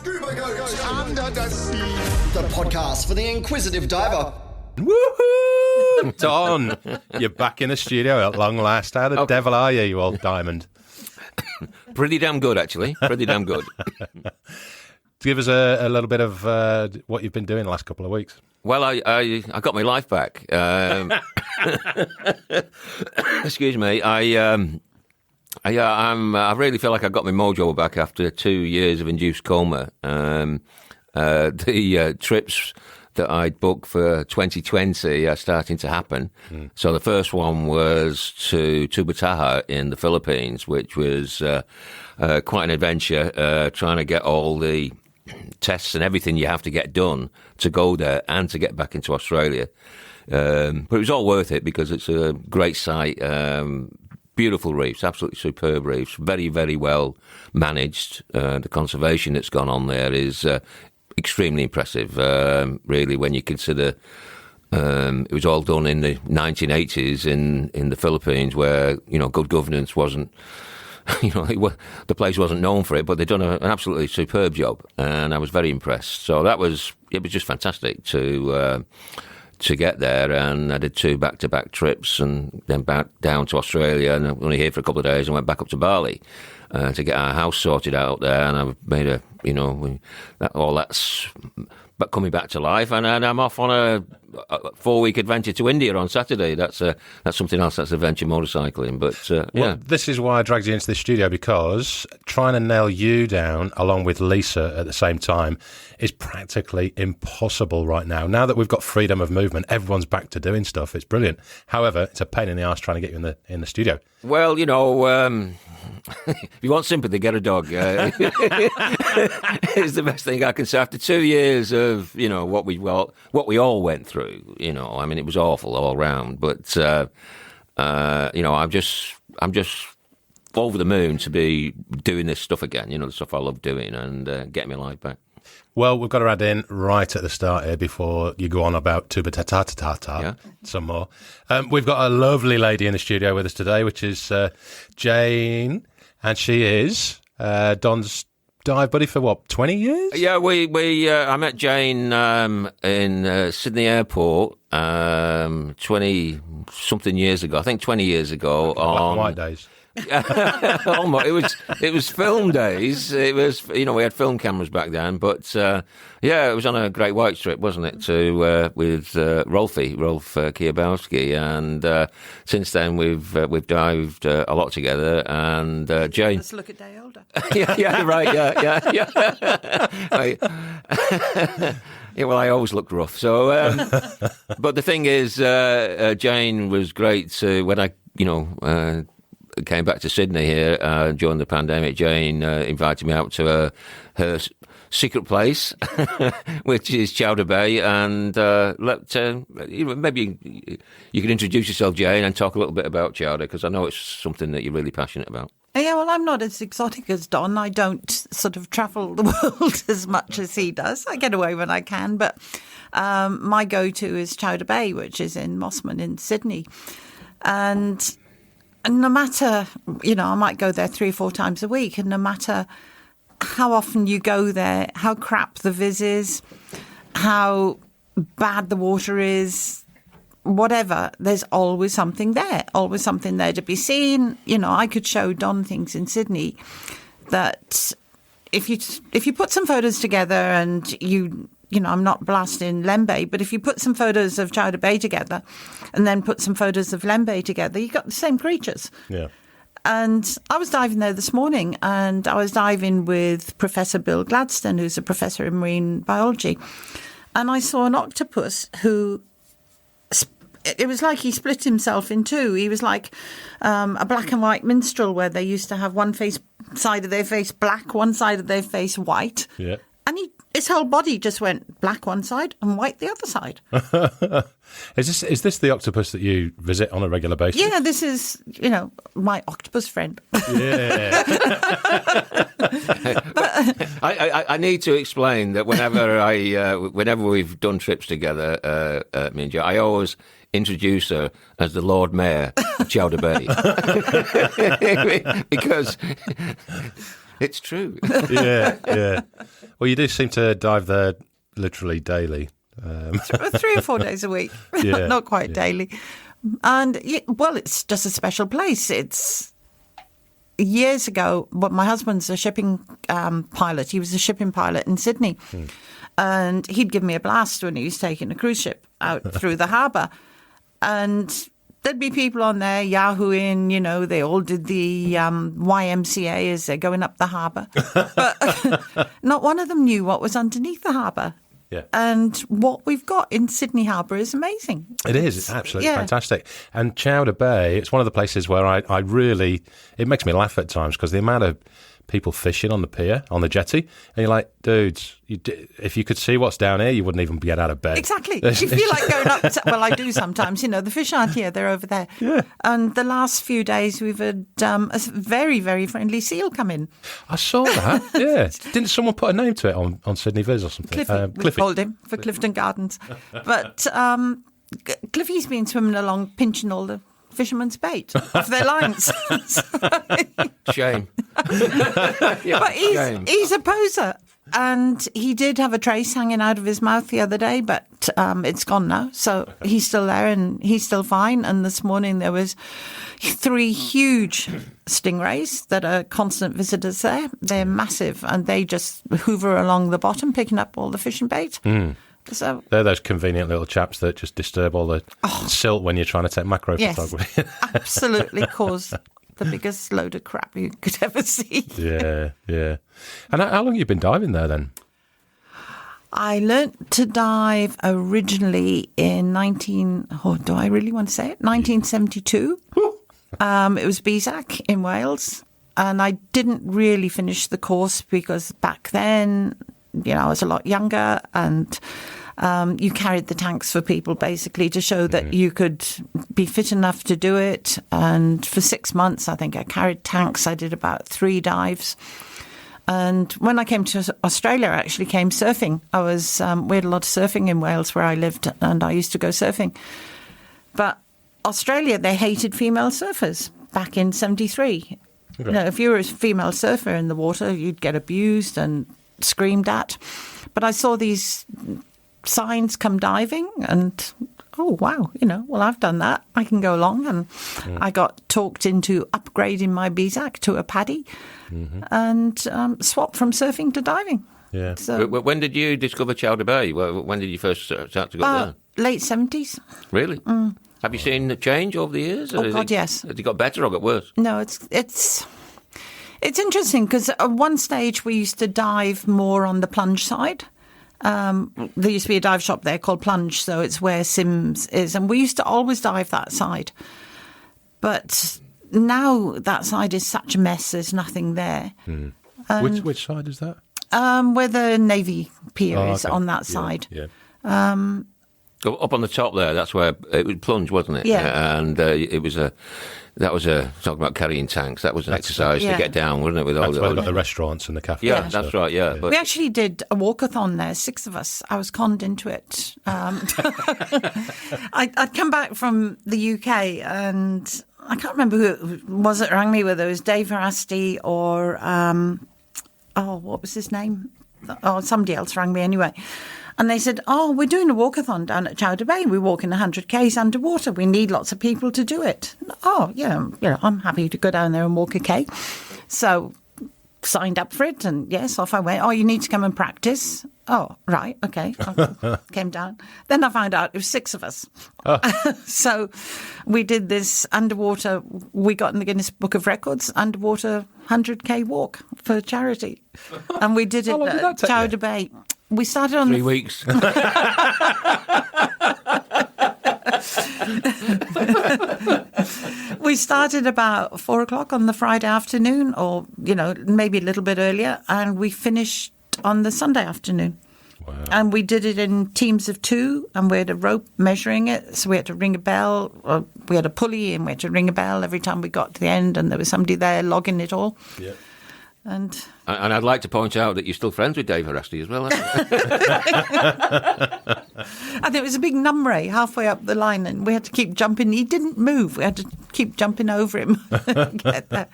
Scuba goes under the sea. The podcast for the inquisitive diver. Woohoo! Don, you're back in the studio at long last. How the devil are you, you old diamond? Pretty damn good, actually. Pretty damn good. Give us a little bit of what you've been doing the last couple of weeks. Well, I got my life back. Excuse me. I really feel like I got my mojo back after 2 years of induced coma. The trips that I'd booked for 2020 are starting to happen. So the first one was to Tubataha in the Philippines, which was quite an adventure, trying to get all the tests and everything you have to get done to go there and to get back into Australia. But it was all worth it because it's a great site. Beautiful reefs, absolutely superb reefs, very, very well managed. The conservation that's gone on there is extremely impressive, really, when you consider it was all done in the 1980s in the Philippines where, good governance wasn't, the place wasn't known for it, but they've done an absolutely superb job, and I was very impressed. So it was just fantastic to get there, and I did 2 back-to-back trips and then back down to Australia, and I was only here for a couple of days and went back up to Bali to get our house sorted out there, and I've made that's coming back to life, and I'm off on a 4-week adventure to India on Saturday. That's something else. That's adventure motorcycling. But well, this is why I dragged you into the studio, because trying to nail you down along with Lisa at the same time is practically impossible right now. Now that we've got freedom of movement, everyone's back to doing stuff. It's brilliant. However, it's a pain in the arse trying to get you in the studio. Well, if you want sympathy, get a dog. It's the best thing I can say. After 2 years of what we all went through, it was awful all round. But I'm just over the moon to be doing this stuff again. The stuff I love doing, and getting my life back. Well, we've got to add in right at the start here before you go on about tuba-ta-ta-ta-ta some more. We've got a lovely lady in the studio with us today, which is Jayne, and she is Don's dive buddy for 20 years? Yeah, I met Jayne in Sydney Airport 20-something years ago. I think 20 years ago. Black and white days. It was film days. It was, we had film cameras back then, but it was on a great white trip, wasn't it? With Rolf Kiabowski, and since then we've dived a lot together. And Jayne, let's look a day older. yeah, right, yeah. Yeah, well, I always looked rough. So, but the thing is, Jayne was great when I, came back to Sydney here during the pandemic. Jayne invited me out to her secret place, which is Chowder Bay, and maybe you can introduce yourself, Jayne, and talk a little bit about Chowder, because I know it's something that you're really passionate about. Yeah, well, I'm not as exotic as Don. I don't sort of travel the world as much as he does. I get away when I can, but my go-to is Chowder Bay, which is in Mossman in Sydney. And no matter, I might go there 3 or 4 times a week, and no matter how often you go there, how crap the viz is, how bad the water is, whatever, there's always something there to be seen. I could show Don things in Sydney that if you put some photos together, and I'm not blasting Lembeh, but if you put some photos of Chowder Bay together and then put some photos of Lembeh together, you got the same creatures. Yeah. And I was diving there this morning, and I was diving with Professor Bill Gladstone, who's a professor in marine biology. And I saw an octopus who, it was like he split himself in two. He was like a black and white minstrel, where they used to have one side of their face black, one side of their face white. Yeah. And his whole body just went black one side and white the other side. Is this the octopus that you visit on a regular basis? Yeah, this is, my octopus friend. Yeah. I need to explain that whenever we've done trips together, me and Joe, I always introduce her as the Lord Mayor of Chowder Bay. Because It's true. Yeah. Well, you do seem to dive there literally daily. 3 or 4 days a week, Yeah, not quite daily. And well, it's just a special place. It's years ago. But my husband's a shipping pilot. He was a shipping pilot in Sydney, and he'd give me a blast when he was taking a cruise ship out through the harbour, and there'd be people on there yahooing. You know, they all did the YMCA as they're going up the harbour, but not one of them knew what was underneath the harbour. Yeah. And what we've got in Sydney Harbour is amazing. It is. It's absolutely fantastic. And Chowder Bay, it's one of the places where I really, it makes me laugh at times because the amount of people fishing on the pier, on the jetty, and you're like, dudes, if you could see what's down here, you wouldn't even get out of bed. Exactly. If you feel like going up, well, I do sometimes, you know, the fish aren't here, they're over there. Yeah. And the last few days we've had a very, very friendly seal come in. I saw that, yeah. Didn't someone put a name to it on Sydney Viz or something? Cliffy, we called him, for Clifton Gardens. But Cliffy's been swimming along, pinching all the fishermen's bait off their lines. Shame. But he's a poser. And he did have a trace hanging out of his mouth the other day, but it's gone now. So he's still there and he's still fine. And this morning there was 3 huge stingrays that are constant visitors there. They're massive and they just hoover along the bottom, picking up all the fishing bait. So they're those convenient little chaps that just disturb all the silt when you're trying to take macro photography. Absolutely cause the biggest load of crap you could ever see. Yeah. And how long have you been diving there then? I learnt to dive originally in 1972. It was BSAC in Wales. And I didn't really finish the course because back then, you know, I was a lot younger and you carried the tanks for people basically to show that you could be fit enough to do it. And for 6 months, I think I carried tanks. I did about 3 dives. And when I came to Australia, I actually came surfing. We had a lot of surfing in Wales where I lived and I used to go surfing. But Australia, they hated female surfers back in 73. Okay. You know, if you were a female surfer in the water, you'd get abused and screamed at. But I saw these signs come diving and, oh, wow, you know, well, I've done that. I can go along. And I got talked into upgrading my BSAC to a paddy and swapped from surfing to diving. Yeah. So, when did you discover Chowder Bay? When did you first start to go there? Late 70s. Really? Have you seen a change over the years? Oh, God, yes. Has it got better or got worse? No, it's interesting because at one stage we used to dive more on the plunge side. There used to be a dive shop there called Plunge, so it's where Sims is. And we used to always dive that side. But now that side is such a mess, there's nothing there. Which side is that? Where the Navy pier is on that side. Yeah. Up on the top there, that's where it was Plunge, wasn't it? Yeah. And that was talking about carrying tanks. That was an exercise to get down, wasn't it? With all where we've got the restaurants and the cafes. Yeah, that's right. Yeah, but we actually did a walkathon there, 6 of us. I was conned into it. I'd come back from the UK and I can't remember who it was that rang me, whether it was Dave Verasti or what was his name? Oh, somebody else rang me anyway. And they said, we're doing a walkathon down at Chowder Bay. We're walking 100 Ks underwater. We need lots of people to do it. Oh, yeah, I'm happy to go down there and walk a K. So signed up for it and yes, off I went. Oh, you need to come and practice. Oh, right, okay. I came down. Then I found out it was 6 of us. So we did this underwater, we got in the Guinness Book of Records, underwater 100K walk for charity. And we did it at Chowder Bay. We started on 3 weeks. We started about 4:00 on the Friday afternoon, or maybe a little bit earlier, and we finished on the Sunday afternoon. Wow. And we did it in teams of 2, and we had a rope measuring it, so we had to ring a bell. Or we had a pulley, and we had to ring a bell every time we got to the end, and there was somebody there logging it all. Yeah. And I'd like to point out that you're still friends with Dave Verasti as well, aren't you? And there was a big numray halfway up the line, and we had to keep jumping. He didn't move. We had to keep jumping over him. Get there.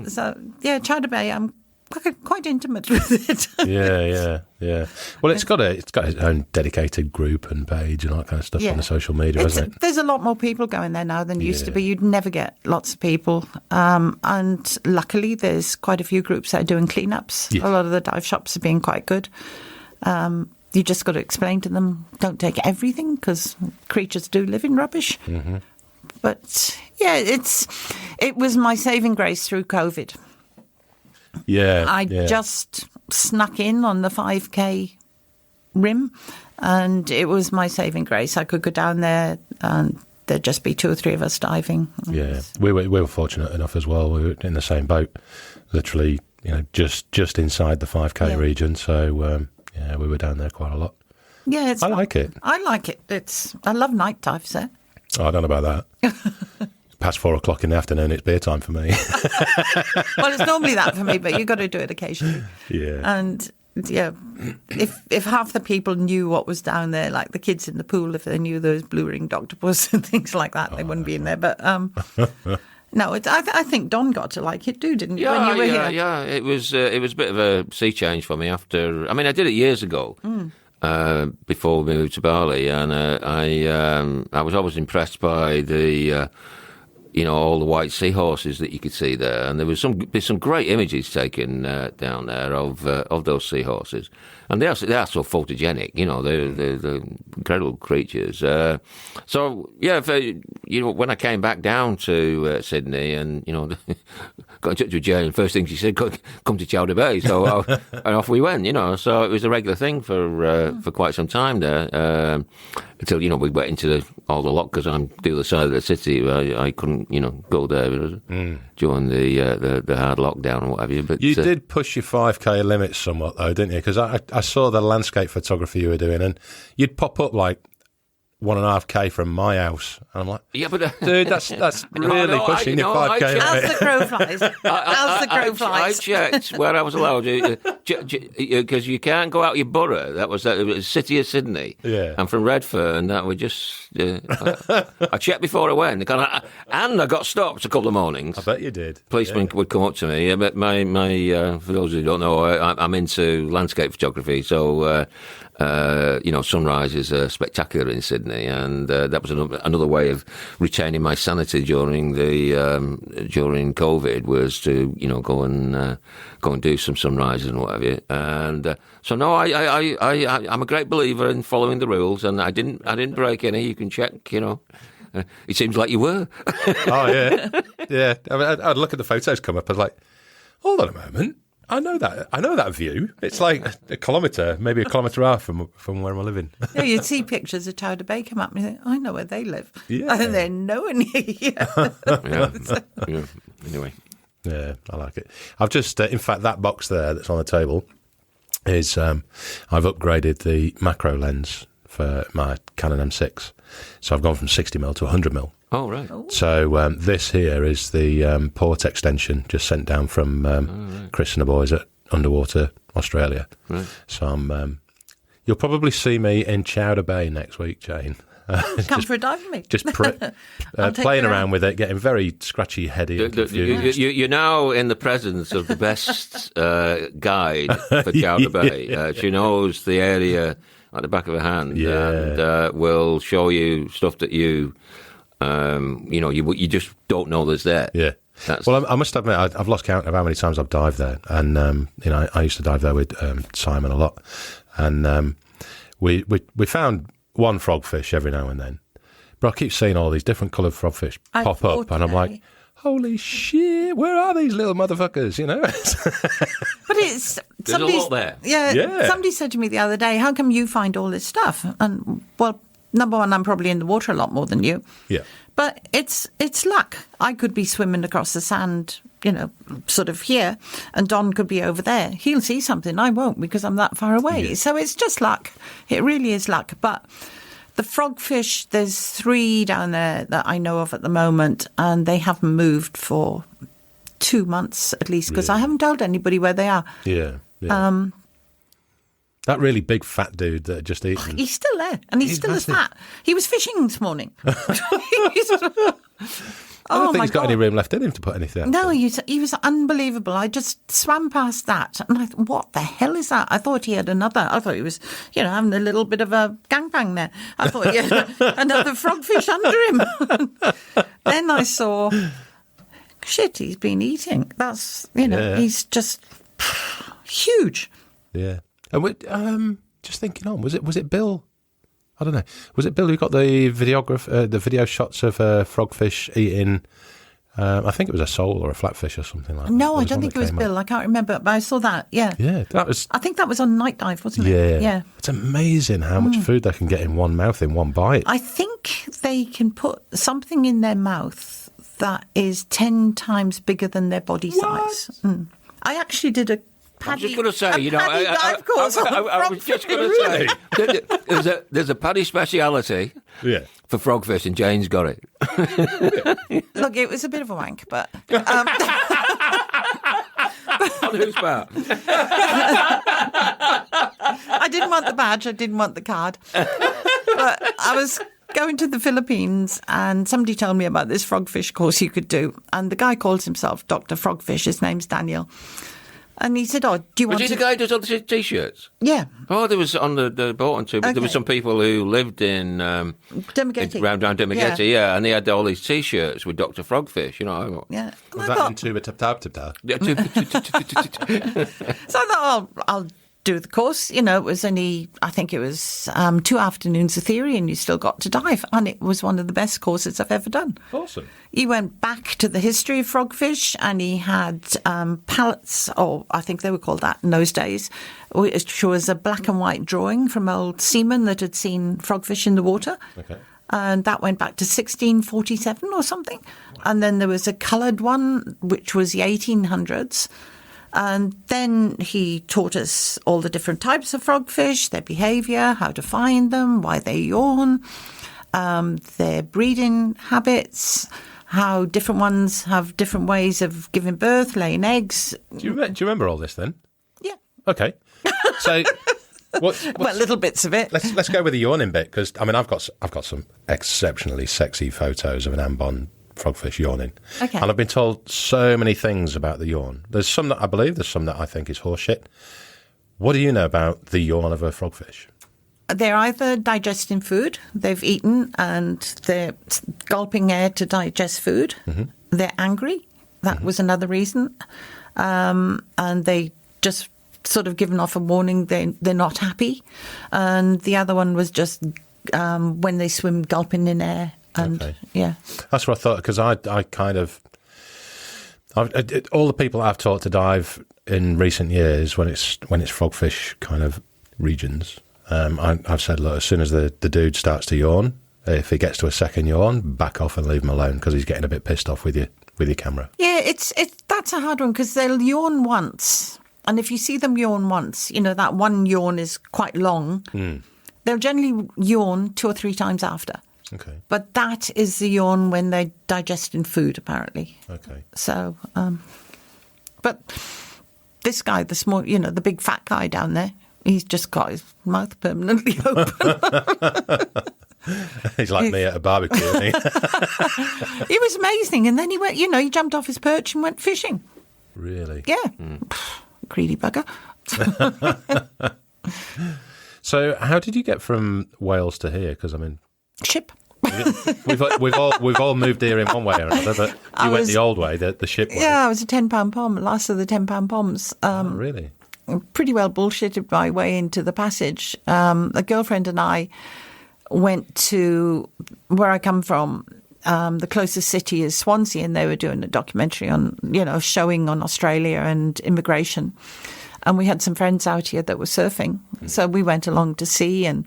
So, yeah, Chowder Bay, I'm quite intimate with it. Yeah. Well, it's got its own dedicated group and page and all that kind of stuff on the social media, hasn't it? There's a lot more people going there now than used to be. You'd never get lots of people. And luckily, there's quite a few groups that are doing cleanups. Yes. A lot of the dive shops are being quite good. You just got to explain to them, don't take everything, because creatures do live in rubbish. Mm-hmm. But, yeah, it was my saving grace through COVID. I just snuck in on the 5K rim, and it was my saving grace. I could go down there and there'd just be 2 or 3 of us diving. Yeah, we were fortunate enough as well. We were in the same boat, literally, just inside the 5K region. So, we were down there quite a lot. Yeah, I like it. I like it. I love night dives there. Oh, I don't know about that. Past 4 o'clock in the afternoon, it's beer time for me. Well, it's normally that for me, but you've got to do it occasionally. Yeah. And if half the people knew what was down there, like the kids in the pool, if they knew there was blue ringed octopus and things like that, they wouldn't be in there. But no, I think Don got to like it too, didn't you? Yeah, when you were here? Yeah. It was a bit of a sea change for me after. I mean, I did it years ago. Before we moved to Bali, and I was always impressed by the all the white seahorses that you could see there, and there's some great images taken down there of those seahorses, and they are so photogenic. They're incredible creatures. So yeah, when I came back down to Sydney, and got in touch with Jayne, first thing she said, "Come to Chowder Bay." So and off we went. So it was a regular thing for quite some time there. Until we went into all the lockers on the other side of the city. I couldn't go there during the hard lockdown and what have you. But you did push your 5K limits somewhat though, didn't you? Because I saw the landscape photography you were doing, and you'd pop up like 1.5K from my house, and I'm like, yeah, but dude, that's really pushing your 5K limit. As the crow flies. As the crow flies. I checked where I was allowed because you can't go out your borough. That was the city of Sydney. Yeah. And from Redfern, that would just. I checked before I went, and I got stopped a couple of mornings. I bet you did. Policemen would come up to me. But my for those who don't know, I'm into landscape photography, so. Sunrises are spectacular in Sydney, and that was another way of retaining my sanity during COVID was to go and do some sunrises and what have you. And so no, I'm a great believer in following the rules, and I didn't break any. You can check, It seems like you were. Oh yeah. I mean, I'd look at the photos come up. I was like, hold on a moment. I know that view. It's like a kilometre, maybe a kilometre and a half from where I'm living. Yeah, you'd see pictures of Chowder Bay come up and you think, I know where they live. Yeah. And they're nowhere near here. Yeah. Anyway. Yeah, I like it. I've just, in fact, that box there that's on the table is, I've upgraded the macro lens for my Canon M6. So I've gone from 60mm to 100mm. Oh, right. So this here is the port extension just sent down from Chris and the boys at Underwater Australia. Right. So you'll probably see me in Chowder Bay next week, Jayne. Come for a dive with me. Just playing around with it, getting very scratchy, heady and confused. You're now in the presence of the best guide for Chowder Bay. She knows the area at the back of her hand and will show you stuff that you just don't know there's there. Yeah. Well, I must admit, I've lost count of how many times I've dived there. And, I used to dive there with Simon a lot. And we found one frogfish every now and then. But I keep seeing all these different coloured frogfish pop up. And I'm like, holy shit, where are these little motherfuckers, But there's a lot there. Yeah. Somebody said to me the other day, how come you find all this stuff? And, well, number one, I'm probably in the water a lot more than you. Yeah. But it's luck. I could be swimming across the sand, sort of here, and Don could be over there. He'll see something. I won't because I'm that far away. Yeah. So it's just luck. It really is luck. But the frogfish, there's 3 down there that I know of at the moment, and they haven't moved for 2 months at least because I haven't told anybody where they are. Yeah. That really big fat dude that just eaten. He's still there, and he's still as fat. He was fishing this morning. I don't think my he's got God. any room left in him to put anything. No, he was unbelievable. I just swam past that and I thought, what the hell is that? I thought he had another. I thought he was, having a little bit of a gangbang there. I thought he had another frogfish under him. Then I saw, shit, he's been eating. That's, he's just huge. Yeah. And just thinking on, was it Bill? I don't know. Was it Bill who got the the video shots of frogfish eating? I think it was a sole or a flatfish or something like that. No, I don't think it was Bill. I can't remember, but I saw that. Yeah. Yeah, that was. I think that was on Night Dive, wasn't it? Yeah. It's amazing how much food they can get in one mouth in one bite. I think they can put something in their mouth that is 10 times bigger than their body size. I actually did a. I'm just going to say, I was just going to Really? say, there's a paddy speciality for frogfish, and Jayne's got it. Look, it was a bit of a wank, but... On whose part? I didn't want the badge, I didn't want the card. But I was going to the Philippines and somebody told me about this frogfish course you could do. And the guy calls himself Dr. Frogfish. His name's Daniel. And he said, do you want to... Was he the guy who does all the T-shirts? Yeah. Oh, there was on the boat on too. But there were some people who lived in... Dumaguete. Around Dumaguete, yeah. And they had all these T-shirts with Dr. Frogfish, Yeah. Was that in Tuba Tap Tap Tap? Yeah, So I thought, I'll do the course. It was only, I think it was 2 afternoons of theory and you still got to dive. And it was one of the best courses I've ever done. Awesome. He went back to the history of frogfish and he had pallets, or I think they were called that in those days, which was a black and white drawing from old seamen that had seen frogfish in the water. Okay. And that went back to 1647 or something. And then there was a coloured one, which was the 1800s. And then he taught us all the different types of frogfish, their behaviour, how to find them, why they yawn, their breeding habits, how different ones have different ways of giving birth, laying eggs. Do you remember all this then? Yeah. Okay. So, what's well, little bits of it. Let's go with the yawning bit because I've got some exceptionally sexy photos of an ambon frogfish yawning. Okay. And I've been told so many things about the yawn. There's some that I believe, there's some that I think is horseshit. What do you know about the yawn of a frogfish? They're either digesting food they've eaten and they're gulping air to digest food. Mm-hmm. They're angry. That was another reason. And they just sort of given off a warning they're not happy. And the other one was just when they swim gulping in air. And okay. Yeah, that's what I thought because I kind of all the people I've taught to dive in recent years when it's frogfish kind of regions, I've said, look, as soon as the dude starts to yawn, if he gets to a second yawn, back off and leave him alone because he's getting a bit pissed off with your camera. Yeah, that's a hard one because they'll yawn once, and if you see them yawn once, that one yawn is quite long. They'll generally yawn 2 or 3 times after. Okay. But that is the yawn when they're digesting food, apparently. Okay. So, but this guy, the small, the big fat guy down there, he's just got his mouth permanently open. He's like me at a barbecue, isn't he? He was amazing. And then he went, he jumped off his perch and went fishing. Really? Yeah. Greedy bugger. So how did you get from Wales to here? Because, Ship. we've all moved here in one way or another, but you went the old way, the ship way. Yeah, I was a £10 pom, last of the £10 poms. Really? Pretty well bullshitted my way into the passage. A girlfriend and I went to where I come from. The closest city is Swansea, and they were doing a documentary on, showing on Australia and immigration. And we had some friends out here that were surfing. So we went along to see, and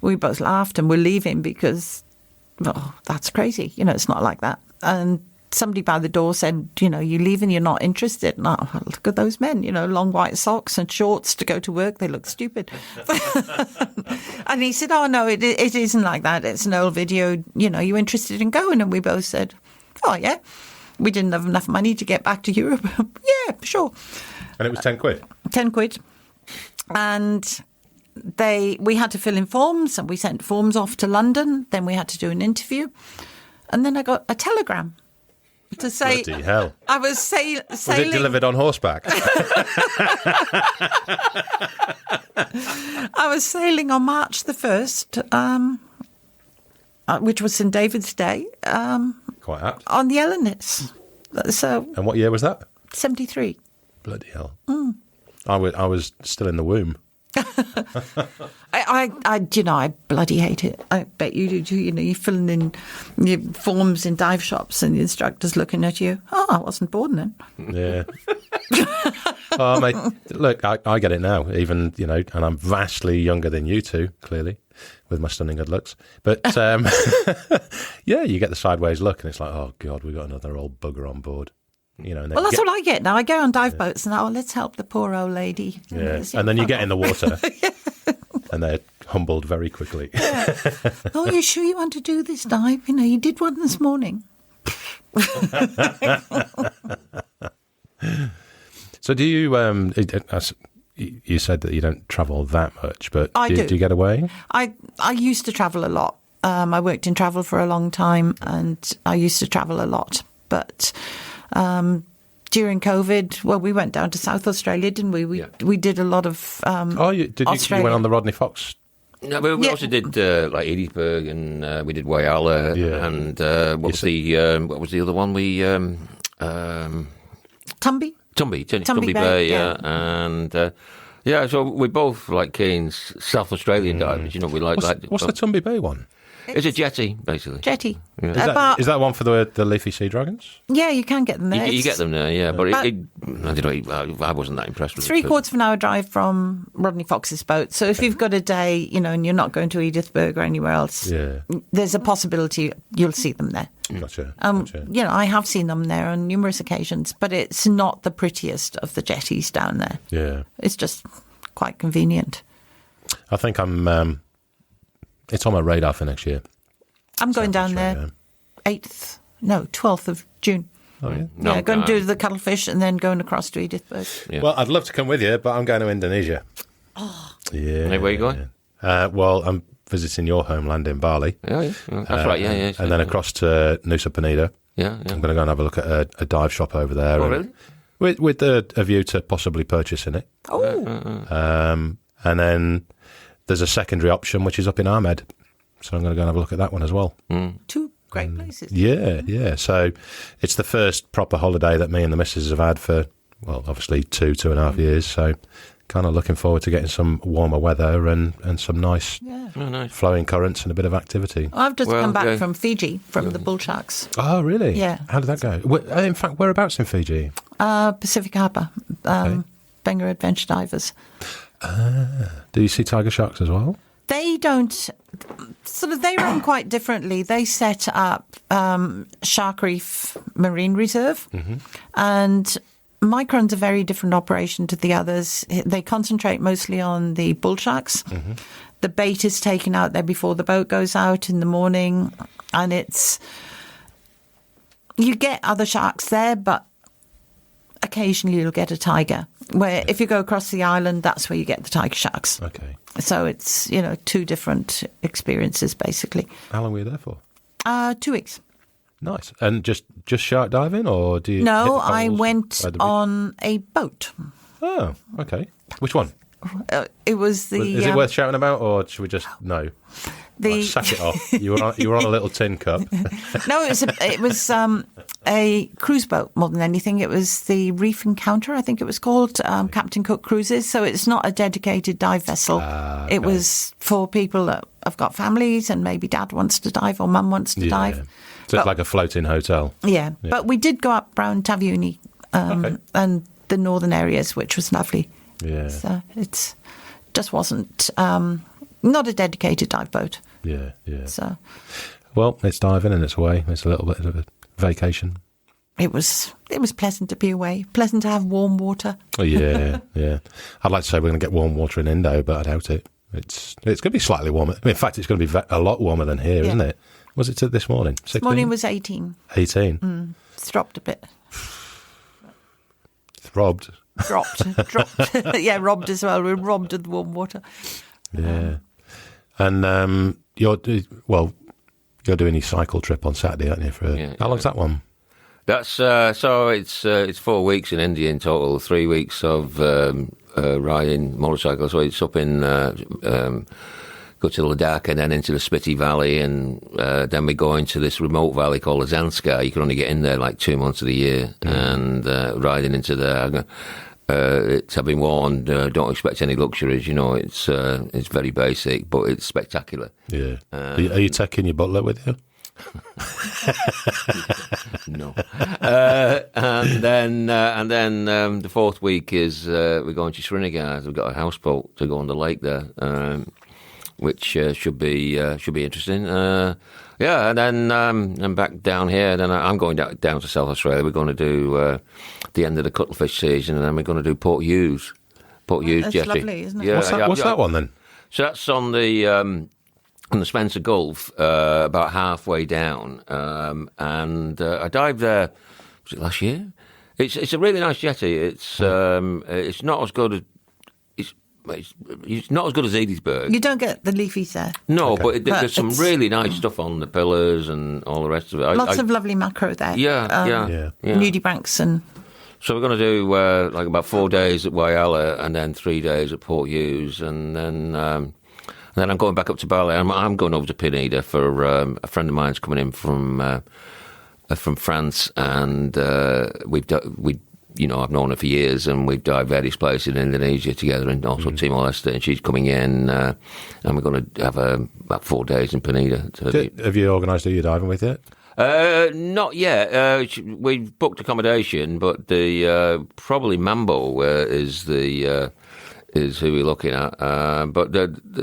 we both laughed and we're leaving because, that's crazy. It's not like that. And somebody by the door said, you leaving, you're not interested. And look at those men, long white socks and shorts to go to work. They look stupid. And he said, oh, no, it isn't like that. It's an old video. You interested in going? And we both said, oh, yeah. We didn't have enough money to get back to Europe. Yeah, sure. And it was 10 quid? 10 quid. And we had to fill in forms, and we sent forms off to London. Then we had to do an interview. And then I got a telegram to say, Bloody hell. I was sailing. Was it delivered on horseback? I was sailing on March the 1st, which was St David's Day, Quite apt. on the Elenites. So And what year was that? 73. Bloody hell. I was still in the womb. I bloody hate it. I bet you do too. You're filling in your forms in dive shops and the instructor's looking at you. Oh, I wasn't born then. Yeah. Oh, mate, look, I get it now, even, and I'm vastly younger than you two, clearly, with my stunning good looks. But, yeah, you get the sideways look and it's like, oh, God, we've got another old bugger on board. And Well, that's what I get now. I go on dive boats and let's help the poor old lady. Yeah, and then you get in the water and they're humbled very quickly. Oh, you sure you want to do this dive? You did one this morning. So do you, you said that you don't travel that much, but I do. Do you get away? I used to travel a lot. I worked in travel for a long time and I used to travel a lot. But during COVID, well, we went down to South Australia, didn't we? We did a lot of You went on the Rodney Fox? No, but we also did like Edithburgh, and we did Whyalla, and what was the other one? We Tumby Bay, and so we both like Kane's South Australian divers. We like that. What's the Tumby Bay one? It's a jetty, basically. Jetty. Yeah. Is that one for the leafy sea dragons? Yeah, you can get them there. You get them there, yeah. But I wasn't that impressed with it. 3/4 of an hour drive from Rodney Fox's boat. So if you've got a day, and you're not going to Edithburgh or anywhere else, there's a possibility you'll see them there. Gotcha. I have seen them there on numerous occasions, but it's not the prettiest of the jetties down there. Yeah. It's just quite convenient. I think it's on my radar for next year. I'm going down there 12th of June. Oh, yeah? Yeah, going to do the cuttlefish and then going across to Edithburgh. Yeah. Well, I'd love to come with you, but I'm going to Indonesia. Oh. Yeah. Hey, where are you going? Well, I'm visiting your homeland in Bali. Oh, yeah. That's right, yeah. And then across to Nusa Penida. Yeah. I'm going to go and have a look at a dive shop over there. Oh, really? With a view to possibly purchasing it. Oh. And then there's a secondary option, which is up in Ahmed. So I'm going to go and have a look at that one as well. Two great places. Yeah. So it's the first proper holiday that me and the missus have had for, well, obviously 2.5 years. So kind of looking forward to getting some warmer weather and some nice flowing currents and a bit of activity. I've just come back from Fiji, from the bull sharks. Oh, really? Yeah. How did that go? In fact, whereabouts in Fiji? Pacific Harbour. Benga Adventure Divers. Do you see tiger sharks as well? They don't, they run quite differently. They set up Shark Reef Marine Reserve, and Mike runs a very different operation to the others. They concentrate mostly on the bull sharks. The bait is taken out there before the boat goes out in the morning, and you get other sharks there, but occasionally you'll get a tiger. Where if you go across the island, that's where you get the tiger sharks. Okay. So it's, two different experiences, basically. How long were you there for? 2 weeks. Nice. And just shark diving, or do you? No, I went on a boat. Oh, okay. Which one? It was the. Is it worth shouting about, or should we just no? Sack it off. You were on a little tin cup. No, it was a cruise boat more than anything. It was the Reef Encounter, I think it was called, Captain Cook Cruises. So it's not a dedicated dive vessel. Okay. It was for people that have got families and maybe dad wants to dive or mum wants to dive. So it's like a floating hotel. Yeah, but we did go up around Taveuni and the northern areas, which was lovely. Yeah. So it just wasn't not a dedicated dive boat. Yeah. So, well, it's diving and it's away. It's a little bit of a vacation. It was pleasant to be away. Pleasant to have warm water. Oh, yeah. I'd like to say we're going to get warm water in Indo, but I doubt it. It's going to be slightly warmer. In fact, it's going to be a lot warmer than here, isn't it? Was it this morning? 16? This morning was 18. 18? It's dropped a bit. Dropped. Yeah, robbed as well. We're robbed of the warm water. Yeah. And you're doing your cycle trip on Saturday, aren't you? How long's that one? That's so it's 4 weeks in India in total, 3 weeks of riding motorcycles. So it's up in go to Ladakh and then into the Spiti Valley, and then we go into this remote valley called Azanskar. You can only get in there like 2 months of the year, and riding into there. I've been warned, don't expect any luxuries. It's very basic, but it's spectacular. Yeah. Are you taking your butler with you? No. And then the fourth week is we're going to Srinagar. We've got a houseboat to go on the lake there, which should be interesting. And then I'm back down here. Then I'm going down to South Australia. We're going to do the end of the cuttlefish season, and then we're going to do Port Hughes. That's Jetty. lovely, isn't it? Yeah, What's that one then? So that's on the Spencer Gulf, about halfway down, and I dived there. Was it last year? It's a really nice jetty. It's not as good as it's not as good as Edithburgh. You don't get the leafies there. No, Okay. but there's some really nice stuff on the pillars and all the rest of it. Lots of lovely macro there. Yeah. Nudibranchs and... So we're going to do like about 4 days at Whyalla and then 3 days at Port Hughes, and then I'm going back up to Bali. I'm going over to Pineda for a friend of mine's coming in from France, and I've known her for years, and we've dived various places in Indonesia together, and also Timor-Leste, and she's coming in, and we're going to have about 4 days in Pineda. Have you organised who you're diving with yet? Not yet. We've booked accommodation, but the probably Mambo is who we're looking at. But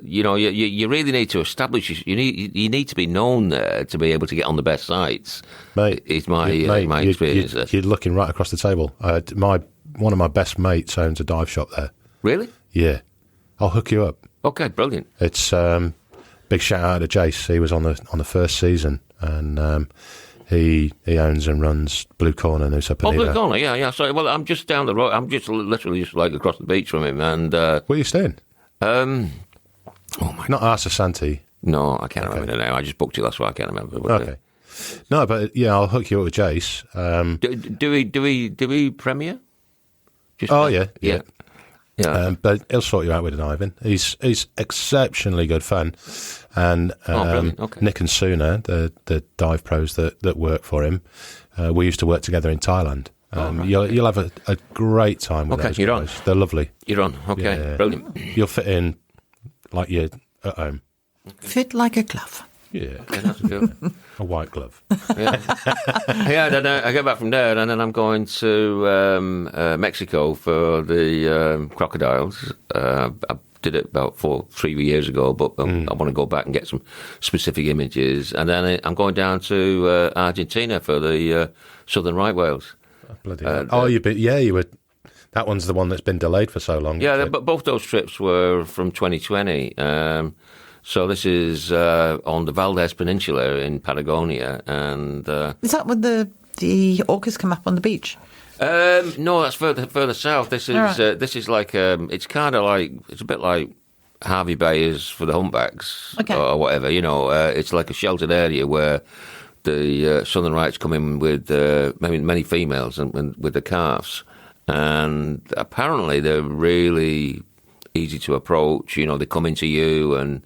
you really need to establish. You need to be known there to be able to get on the best sites. Mate, it's my experience. You're looking right across the table. One of my best mates owns a dive shop there. Really? Yeah, I'll hook you up. Okay, brilliant. It's big shout out to Jace. He was on the first season, and he owns and runs Blue Corner, Nusa Penida. Oh, Blue Corner, yeah. Sorry, well, I'm just down the road. I'm just literally just like across the beach from him. And where are you staying? Oh my! Not Arsa Santi. No, I can't remember now. I just booked it. That's why I can't remember. Okay. No, but yeah, I'll hook you up with Jace. Do we premiere? Yeah. Yeah. But he'll sort you out with the diving. He's exceptionally good fun. And brilliant. Okay. Nick and Suna, the dive pros that work for him, we used to work together in Thailand. Right. You'll have a great time with those you're guys. on. They're lovely. You're on. Okay, Yeah. brilliant. You'll fit in like you're at home. Fit like a glove. Yeah, Okay, that's good. a white glove. Yeah. Then I get back from there, and then I'm going to Mexico for the crocodiles. I did it about 3 years ago, but I want to go back and get some specific images. And then I'm going down to Argentina for the southern right whales. Bloody hell. You were. That one's the one that's been delayed for so long. Yeah, but both those trips were from 2020. So this is on the Valdez Peninsula in Patagonia, and Is that when the orcas come up on the beach? no, that's further south. This is Right. this is like it's kind of like it's a bit like Harvey Bay is for the humpbacks or whatever. It's like a sheltered area where the southern rights come in with many females and with the calves, and apparently they're really easy to approach. They come into you, and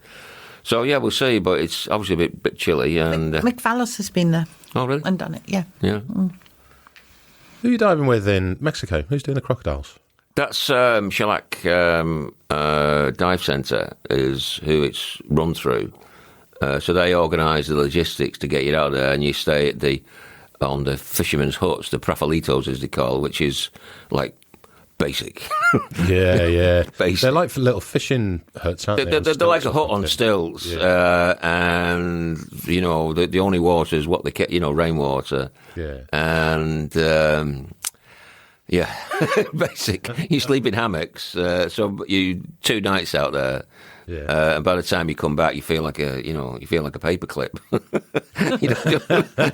so yeah, we'll see. But it's obviously a bit chilly. And Mick Vallis has been there. Oh, really? And done it. Yeah. Yeah. Who are you diving with in Mexico? Who's doing the crocodiles? That's Shellac Dive Centre is who it's run through. So they organise the logistics to get you out there, and you stay on the fishermen's huts, the prafalitos as they call, which is like basic. Yeah. Basic. They're like little fishing huts, aren't they? They're like a hut on stilts, and the only water is what they get, rainwater. Yeah. And basic. You sleep in hammocks, so you 2 nights out there. Yeah. And by the time you come back, you feel like a paperclip.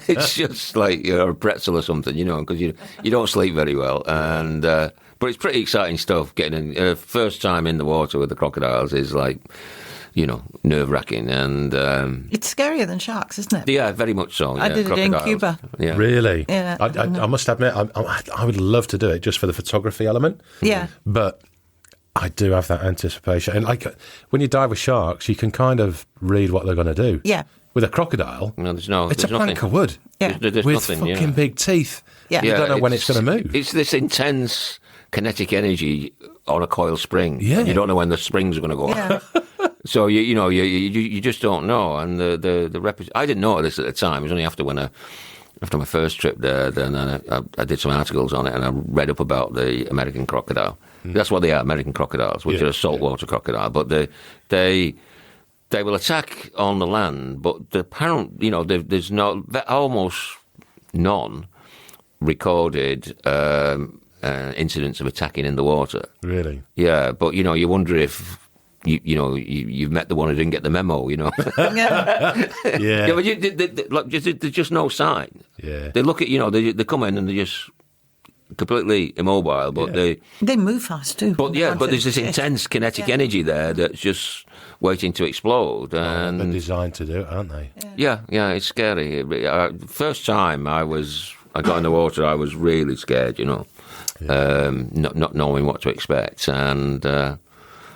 It's just like you're a pretzel or something, because you don't sleep very well. And but it's pretty exciting stuff. Getting in, first time in the water with the crocodiles is like nerve-wracking. And it's scarier than sharks, isn't it? yeah, very much so. I did it in crocodiles. Cuba. Yeah. Really? Yeah. I must admit, I would love to do it just for the photography element. Yeah. But I do have that anticipation. And like when you dive with sharks, you can kind of read what they're going to do. Yeah. With a crocodile, No, it's there's a plank of wood. Yeah. There's with nothing. fucking big teeth. Yeah. You don't know when it's going to move. It's this intense kinetic energy on a coil spring. Yeah. You don't know when the springs are going to go. Yeah. So you just don't know. And I didn't know this at the time. It was only after my first trip there. Then I did some articles on it, and I read up about the American crocodile. That's what they are, American crocodiles, which are a saltwater crocodile. But they will attack on the land. But the apparent, there's almost none recorded incidents of attacking in the water. Really? Yeah, but you wonder if you've met the one who didn't get the memo. Yeah. Yeah. Yeah, but there's just no sign. Yeah. They look at they come in and they're just completely immobile, but They move fast too. but there's this intense kinetic energy there that's just waiting to explode. They're And designed to do it, aren't they? yeah, it's scary. First time I got in the water, I was really scared. Not knowing what to expect, and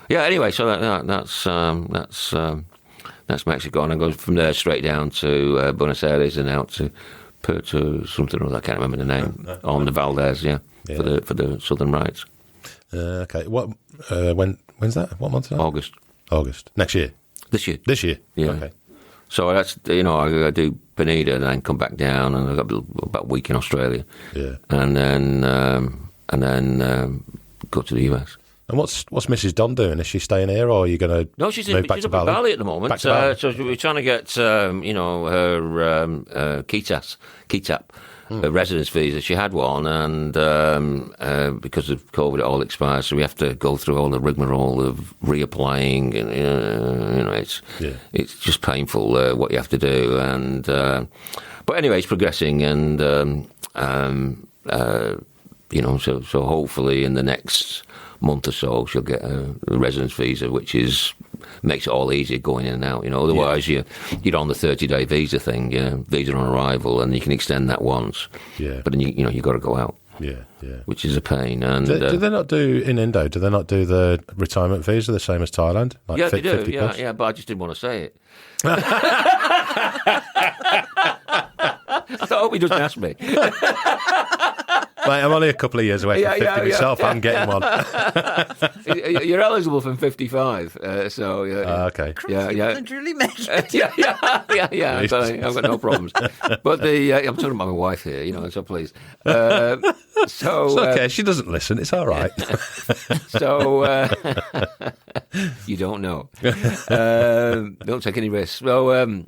anyway, so that's Mexico, and I go from there straight down to Buenos Aires and out to Puerto something or other, I can't remember the name, on the Valdez, for the southern rights. Okay. What? When's that? What month is that? August Next year. this year. This year. Yeah. Okay. So that's I do Bonita and then come back down, and I got about a week in Australia. Yeah. And then go to the US. And what's Mrs. Don doing? Is she staying here, or are you going to No, she's move up back to in Bali? Bali at the moment. Back to Bali. So we're trying to get her KETAP, a residence visa. She had one, and because of COVID, it all expired. So we have to go through all the rigmarole of reapplying, and it's just painful what you have to do. And but anyway, it's progressing, and so hopefully in the next month or so she'll get a residence visa, which makes it all easier going in and out. Otherwise you're on the 30-day visa thing, visa on arrival, and you can extend that once. Yeah. But then you got to go out. Yeah. Which is a pain. And Do they not do in Indo? Do they not do the retirement visa the same as Thailand? Like yeah, they do. 50 plus? Yeah, but I just didn't want to say it. I hope he doesn't ask me. Mate, I'm only a couple of years away from 50 myself. I'm getting one. You're eligible from 55, so Okay. yeah. Truly measured. yeah. I've got no problems. But I'm talking about my wife here, so please. So It's okay. She doesn't listen. It's all right. So you don't know. Don't take any risks. Well,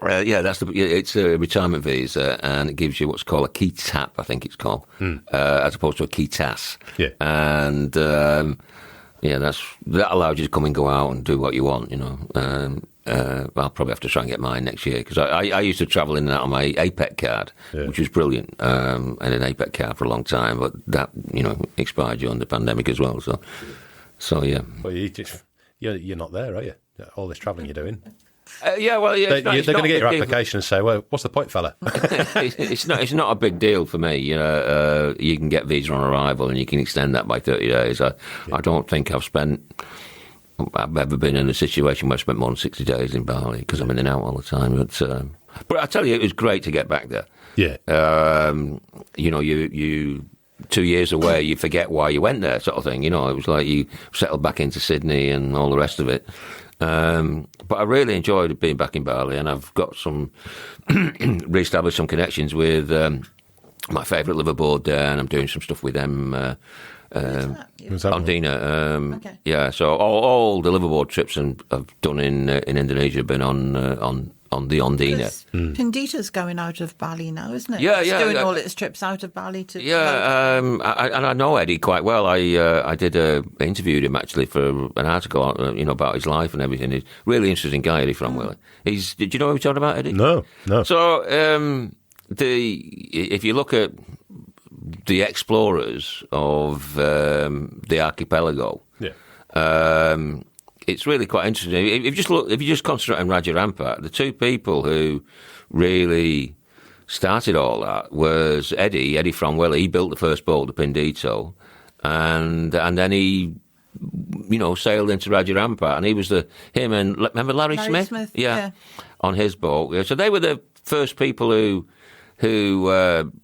it's a retirement visa, and it gives you what's called a KETAP, I think it's called, as opposed to a KETAS. Yeah. And that allows you to come and go out and do what you want. I'll probably have to try and get mine next year, because I used to travel in and out on my APEC card, which was brilliant. I had an APEC card for a long time, but that expired during the pandemic as well. So yeah. Well, you're not there, are you? All this travelling you're doing. They're They're going to get your application and say, "Well, what's the point, fella?" It's not a big deal for me. You can get visa on arrival, and you can extend that by 30 days. I don't think I've ever been in a situation where I spent more than 60 days in Bali, because I'm in and out all the time. But I tell you, it was great to get back there. Yeah. You 2 years away, you forget why you went there, sort of thing. It was like you settled back into Sydney and all the rest of it. But I really enjoyed being back in Bali, and I've got re-established some connections with my favourite liveaboard there, and I'm doing some stuff with them. Andina. Okay. Yeah, so all the liveaboard trips I've done in Indonesia have been on the Andina. Pindita's going out of Bali now, isn't it? Yeah, it's yeah. doing all its trips out of Bali to... Yeah, I know Eddie quite well. I interviewed him actually for an article, about his life and everything. He's a really interesting guy, Eddie Framwell. Did you know who we're talking about, Eddie? No. So, if you look at the explorers of the archipelago, it's really quite interesting. If you just concentrate on Raja Ampat, the two people who really started all that was Eddie from Willie. He built the first boat, the Pindito, and then he, sailed into Raja Ampat, and he was him and remember Larry Smith? Yeah, on his boat. So they were the first people who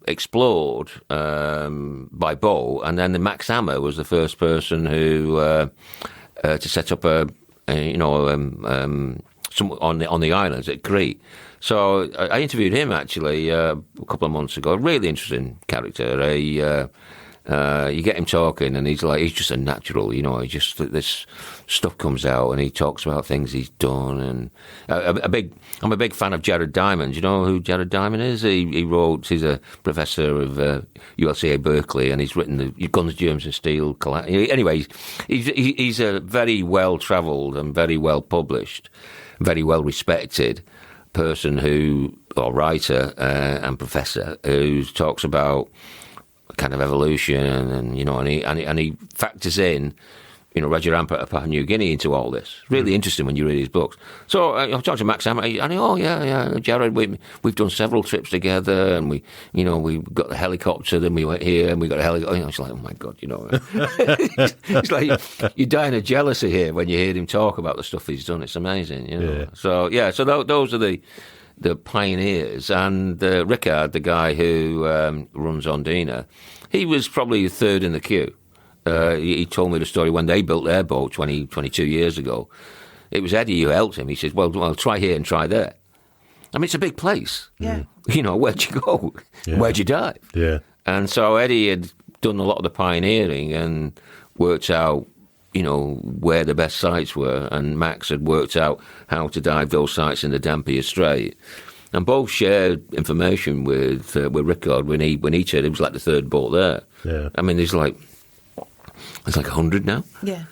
explored by boat, and then Max Hammer was the first person who to set up some on the islands at Crete. So I interviewed him actually a couple of months ago. Really interesting character. You get him talking, and he's just a natural. He just this stuff comes out, and he talks about things he's done. And I'm a big fan of Jared Diamond. You know who Jared Diamond is? He's a professor of ULCA Berkeley, and he's written the Guns, Germs and Steel. Anyway, he's a very well travelled and very well published, very well respected person writer and professor who talks about kind of evolution and he factors in Raja Ampat of Papua New Guinea into all this. Really interesting when you read his books. So I talked to Max Hammer, and Jared, we've done several trips together, and we got the helicopter, then we went here and we got a helicopter. It's like, oh my God, it's like you're dying of jealousy here when you hear him talk about the stuff he's done. It's amazing, Yeah. So those are the pioneers, and Rickard, the guy who runs Ondina, he was probably third in the queue. He told me the story when they built their boat 22 years ago. It was Eddie who helped him. He said, well, try here and try there. I mean, it's a big place. Yeah. Where'd you go? Yeah. Where'd you dive? Yeah. And so Eddie had done a lot of the pioneering and worked out, where the best sites were, and Max had worked out how to dive those sites in the Dampier Strait. And both shared information with Rickard when he said it was like the third boat there. Yeah. I mean, there's like 100 now. Yeah.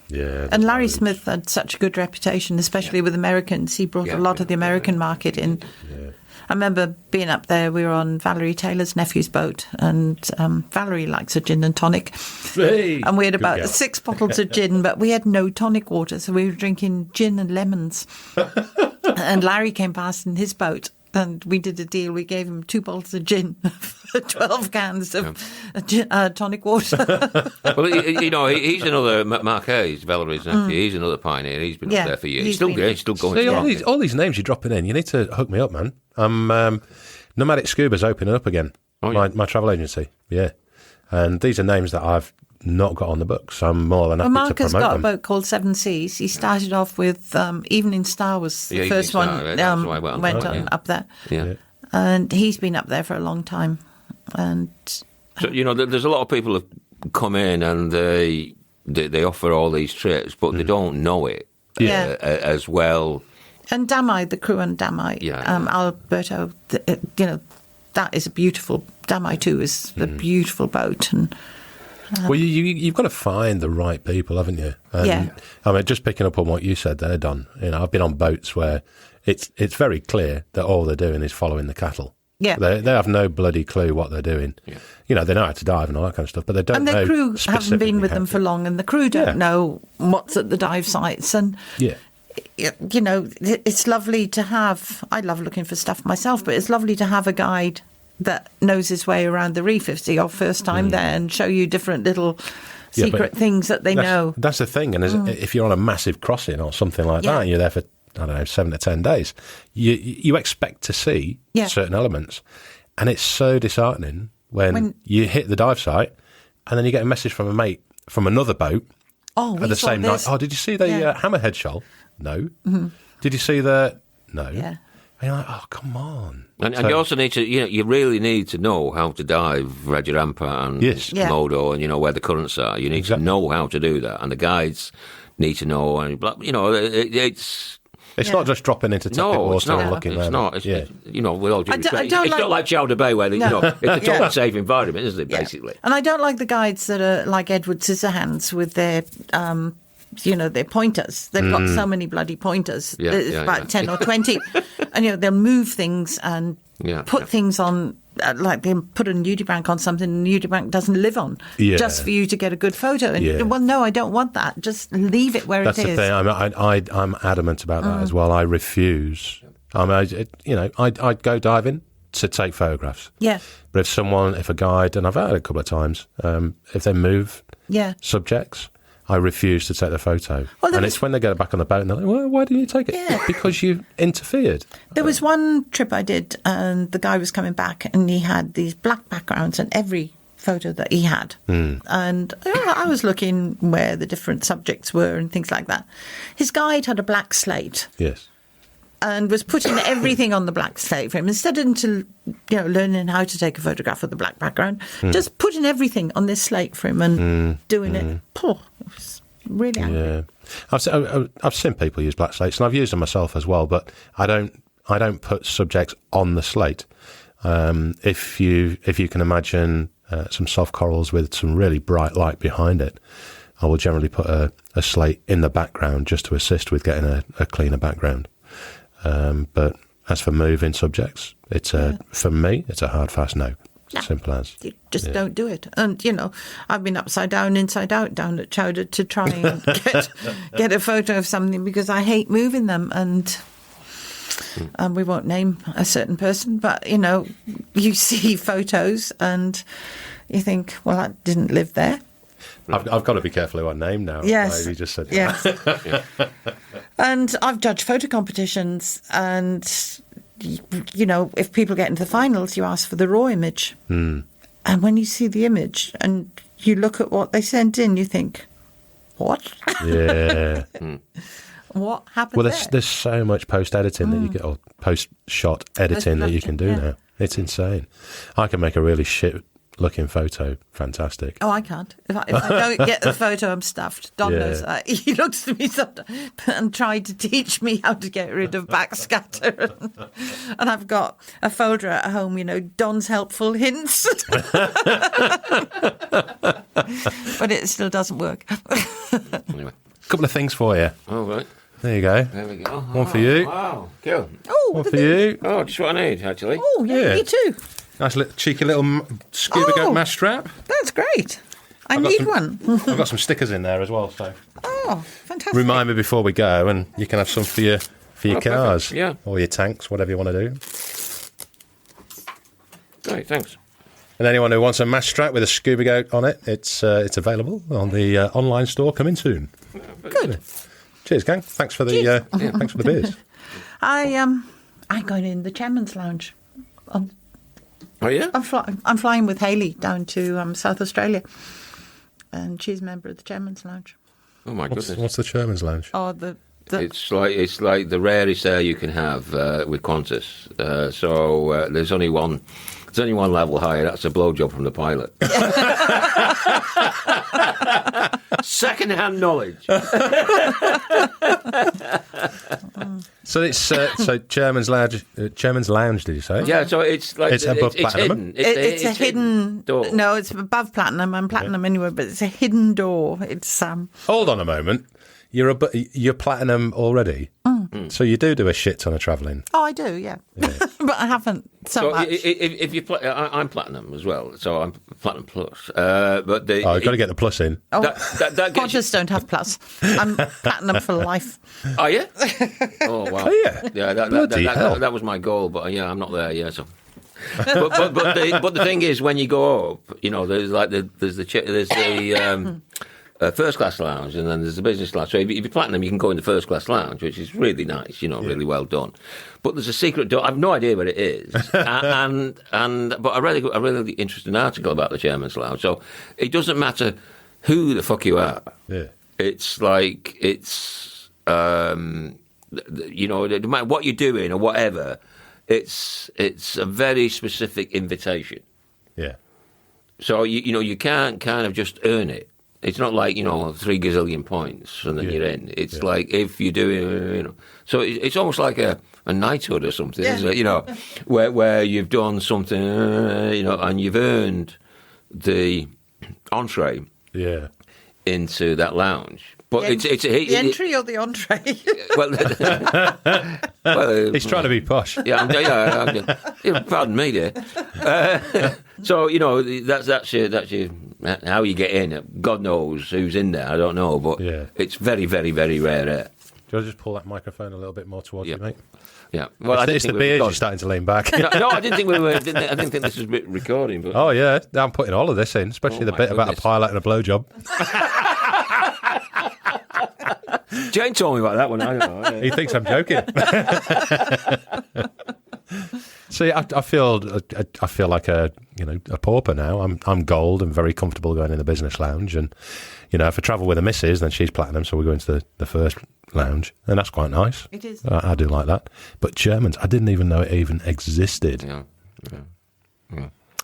Yeah. And Larry Smith had such a good reputation, especially with Americans. He brought a lot of the American market in. Yeah. I remember being up there, we were on Valerie Taylor's nephew's boat, and Valerie likes a gin and tonic. Hey, and we had about girl. 6 bottles of gin, but we had no tonic water, so we were drinking gin and lemons. And Larry came past in his boat, and we did a deal. We gave him 2 bottles of gin for 12 cans of tonic water. Well, he's another, Mark Hayes, Valerie's nephew, he's another pioneer. He's been up there for years. He's still going strong. See, all these names you're dropping in, you need to hook me up, man. Nomadic Scuba's opening up again, my travel agency, yeah. And these are names that I've not got on the books, so I'm more than happy to promote them. Mark has got a boat called Seven Seas. He started off with Evening Star was the first one went on up there. Yeah. And he's been up there for a long time. And so, there's a lot of people who come in and they offer all these trips, but they don't know it as well. And Damai, the crew on Damai, Alberto, that is a beautiful, Damai too is a beautiful boat. And well, you've got to find the right people, haven't you? And, I mean, just picking up on what you said there, Don, I've been on boats where it's very clear that all they're doing is following the cattle. Yeah. They have no bloody clue what they're doing. Yeah. They know how to dive and all that kind of stuff, but they don't know. And the crew haven't been with them for long, and the crew don't know what's at the dive sites. And it's lovely to have, I love looking for stuff myself, but it's lovely to have a guide that knows his way around the reef if it's your first time there, and show you different little secret things that they know. That's the thing. And if you're on a massive crossing or something like that, and you're there for, 7 to 10 days, you expect to see certain elements. And it's so disheartening when you hit the dive site and then you get a message from a mate from another boat at the same night. Oh, did you see the hammerhead shoal? No. Mm-hmm. Did you see the... No. Yeah. And you're like, oh, come on. And you also need to, you really need to know how to dive Raja Ampat and Modo and, where the currents are. You need to know how to do that. And the guides need to know. And, it's not just dropping into tepid water and looking there. It's not. With all due respect, it's not like Chowder Bay where, it's a totally safe environment, isn't it, basically? And I don't like the guides that are like Edward Scissorhands with their... their pointers. They've got so many bloody pointers. There's about 10 or 20. And, they'll move things and put things on like they put a nudie bank on something the nudie bank doesn't live on, just for you to get a good photo. And well, no, I don't want that. Just leave it where That's it is. That's the thing. I'm adamant about that as well. I refuse. I'd go diving to take photographs. Yeah. But if a guide, and I've had it a couple of times, if they move subjects, I refuse to take the photo. Well, it's when they get back on the boat and they're like, well, why didn't you take it? Yeah. Because you interfered. There was one trip I did and the guy was coming back and he had these black backgrounds on every photo that he had. And I was looking where the different subjects were and things like that. His guide had a black slate. Yes. And was putting everything on the black slate for him. Instead of learning how to take a photograph with the black background, just putting everything on this slate for him and doing it. Oh, it was really angry. Yeah, I've seen people use black slates, and I've used them myself as well. But I don't put subjects on the slate. If you can imagine some soft corals with some really bright light behind it, I will generally put a slate in the background just to assist with getting a cleaner background. But as for moving subjects, for me, it's a hard, fast no. Simple as. You just don't do it. And, I've been upside down, inside out, down at Chowder to try and get a photo of something because I hate moving them. And we won't name a certain person, but, you see photos and you think, well, that didn't live there. I've got to be careful who I name now. Yes. You just said yes. And I've judged photo competitions and, if people get into the finals, you ask for the raw image. And when you see the image and you look at what they sent in, you think, what? Yeah. What happened there? There's so much post-editing that you get, or post-shot editing that you can do now. It's insane. I can make a really shit-looking photo fantastic. Oh, I can't. If I don't get the photo, I'm stuffed. Don knows that. He looks at me sometimes and tried to teach me how to get rid of backscatter. And I've got a folder at home, Don's helpful hints. But it still doesn't work. Anyway, a couple of things for you. Oh, right. There you go. There we go. One for you. Wow, cool. Oh, one for you. Oh, just what I need, actually. Oh, yeah, me too. Nice little cheeky little scuba goat mask strap. That's great. I need one. I've got some stickers in there as well, so. Oh, fantastic. Remind me before we go, and you can have some for your cars. Perfect. Yeah. Or your tanks, whatever you want to do. Great, thanks. And anyone who wants a mask strap with a scuba goat on it, it's available on the online store coming soon. Good. Cheers, gang. Thanks for the thanks for the beers. I'm going in the chairman's lounge. Oh yeah. I'm flying with Hayley down to South Australia, and she's a member of the chairman's lounge. Oh my goodness. What's the chairman's lounge? Oh, It's like the rarest air you can have with Qantas. So there's only one level higher. That's a blowjob from the pilot. Second-hand knowledge. So it's Chairman's Lounge. Chairman's Lounge, did you say? Yeah. So it's like it's above platinum. It's a hidden door. No, it's above platinum. I'm platinum anyway, but it's a hidden door. It's Hold on a moment. You're platinum already, so you do a shit ton of travelling. Oh, I do, yeah. But I haven't so much. If you I'm platinum as well, so I'm platinum plus. But you've got to get the plus in. Oh, that Qantas don't have plus. I'm platinum for life. Are you? Oh wow! Oh, yeah. Yeah, that was my goal, but I'm not there yet. So. but the thing is, when you go up, there's the first class lounge, and then there's the business class. So if you're platinum, you can go in the first class lounge, which is really nice, really well done. But there's a secret door. I've no idea what it is, but I read a really interesting article about the chairman's lounge. So it doesn't matter who the fuck you are. Yeah, it's like no matter what you're doing or whatever, it's a very specific invitation. Yeah. So you can't kind of just earn it. It's not like 3 gazillion points and then you're in. It's like if you do, So it's almost like a knighthood or something, isn't it? Where you've done something, and you've earned the entree. Yeah. into that lounge. But the entry or the entree? well, He's trying to be posh. Pardon me, dear. So that's your how you get in. God knows who's in there. I don't know, but it's very, very, very rare. Do you want to just pull that microphone a little bit more towards you, mate? Yeah. Well, it's the beard you're starting to lean back. No, I didn't think we were. I didn't think this was recording. But oh yeah, I'm putting all of this in, especially the bit about a pilot and a blowjob. Jayne told me about that one. I don't know. He thinks I'm joking. See, I feel like a pauper now. I'm gold and very comfortable going in the business lounge, and if I travel with a missus, then she's platinum, so we go into the first lounge, and that's quite nice. It is. I do like that. But Germans, I didn't even know it even existed. Yeah.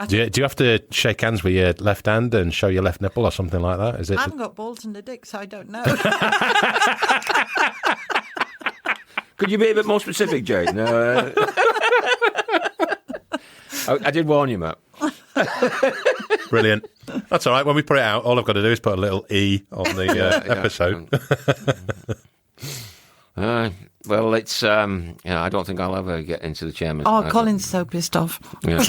Do you have to shake hands with your left hand and show your left nipple or something like that? Is it? I haven't got balls in the dick, so I don't know. Could you be a bit more specific, Jayne? I did warn you, Matt. Brilliant. That's all right. When we put it out, all I've got to do is put a little E on the episode. Well, it's I don't think I'll ever get into the chairman's. Oh, Colin's so pissed off. Yeah.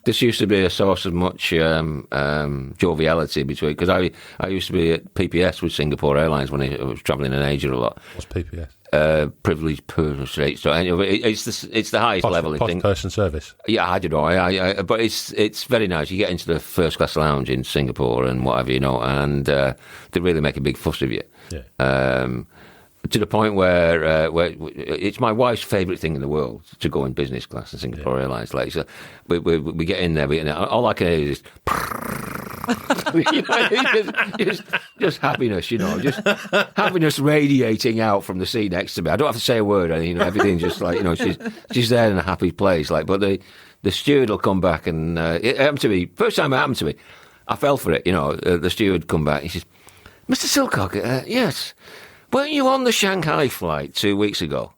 This used to be a source of much joviality between, because I used to be at PPS with Singapore Airlines when I was travelling in Asia a lot. What's PPS? Privileged person. So anyway, it's the highest level. Posh person service. Yeah, I don't know. But it's very nice. You get into the first class lounge in Singapore and whatever, and they really make a big fuss of you. Yeah. To the point where it's my wife's favourite thing in the world to go in business class in Singapore Airlines. Like, so we get in there, all I can hear is just happiness, just happiness radiating out from the seat next to me. I don't have to say a word, and everything's just like she's there in a happy place. Like, but the steward will come back, and it happened to me first time it happened to me. I fell for it. The steward come back. He says, "Mr. Silcock, yes. Weren't you on the Shanghai flight 2 weeks ago?"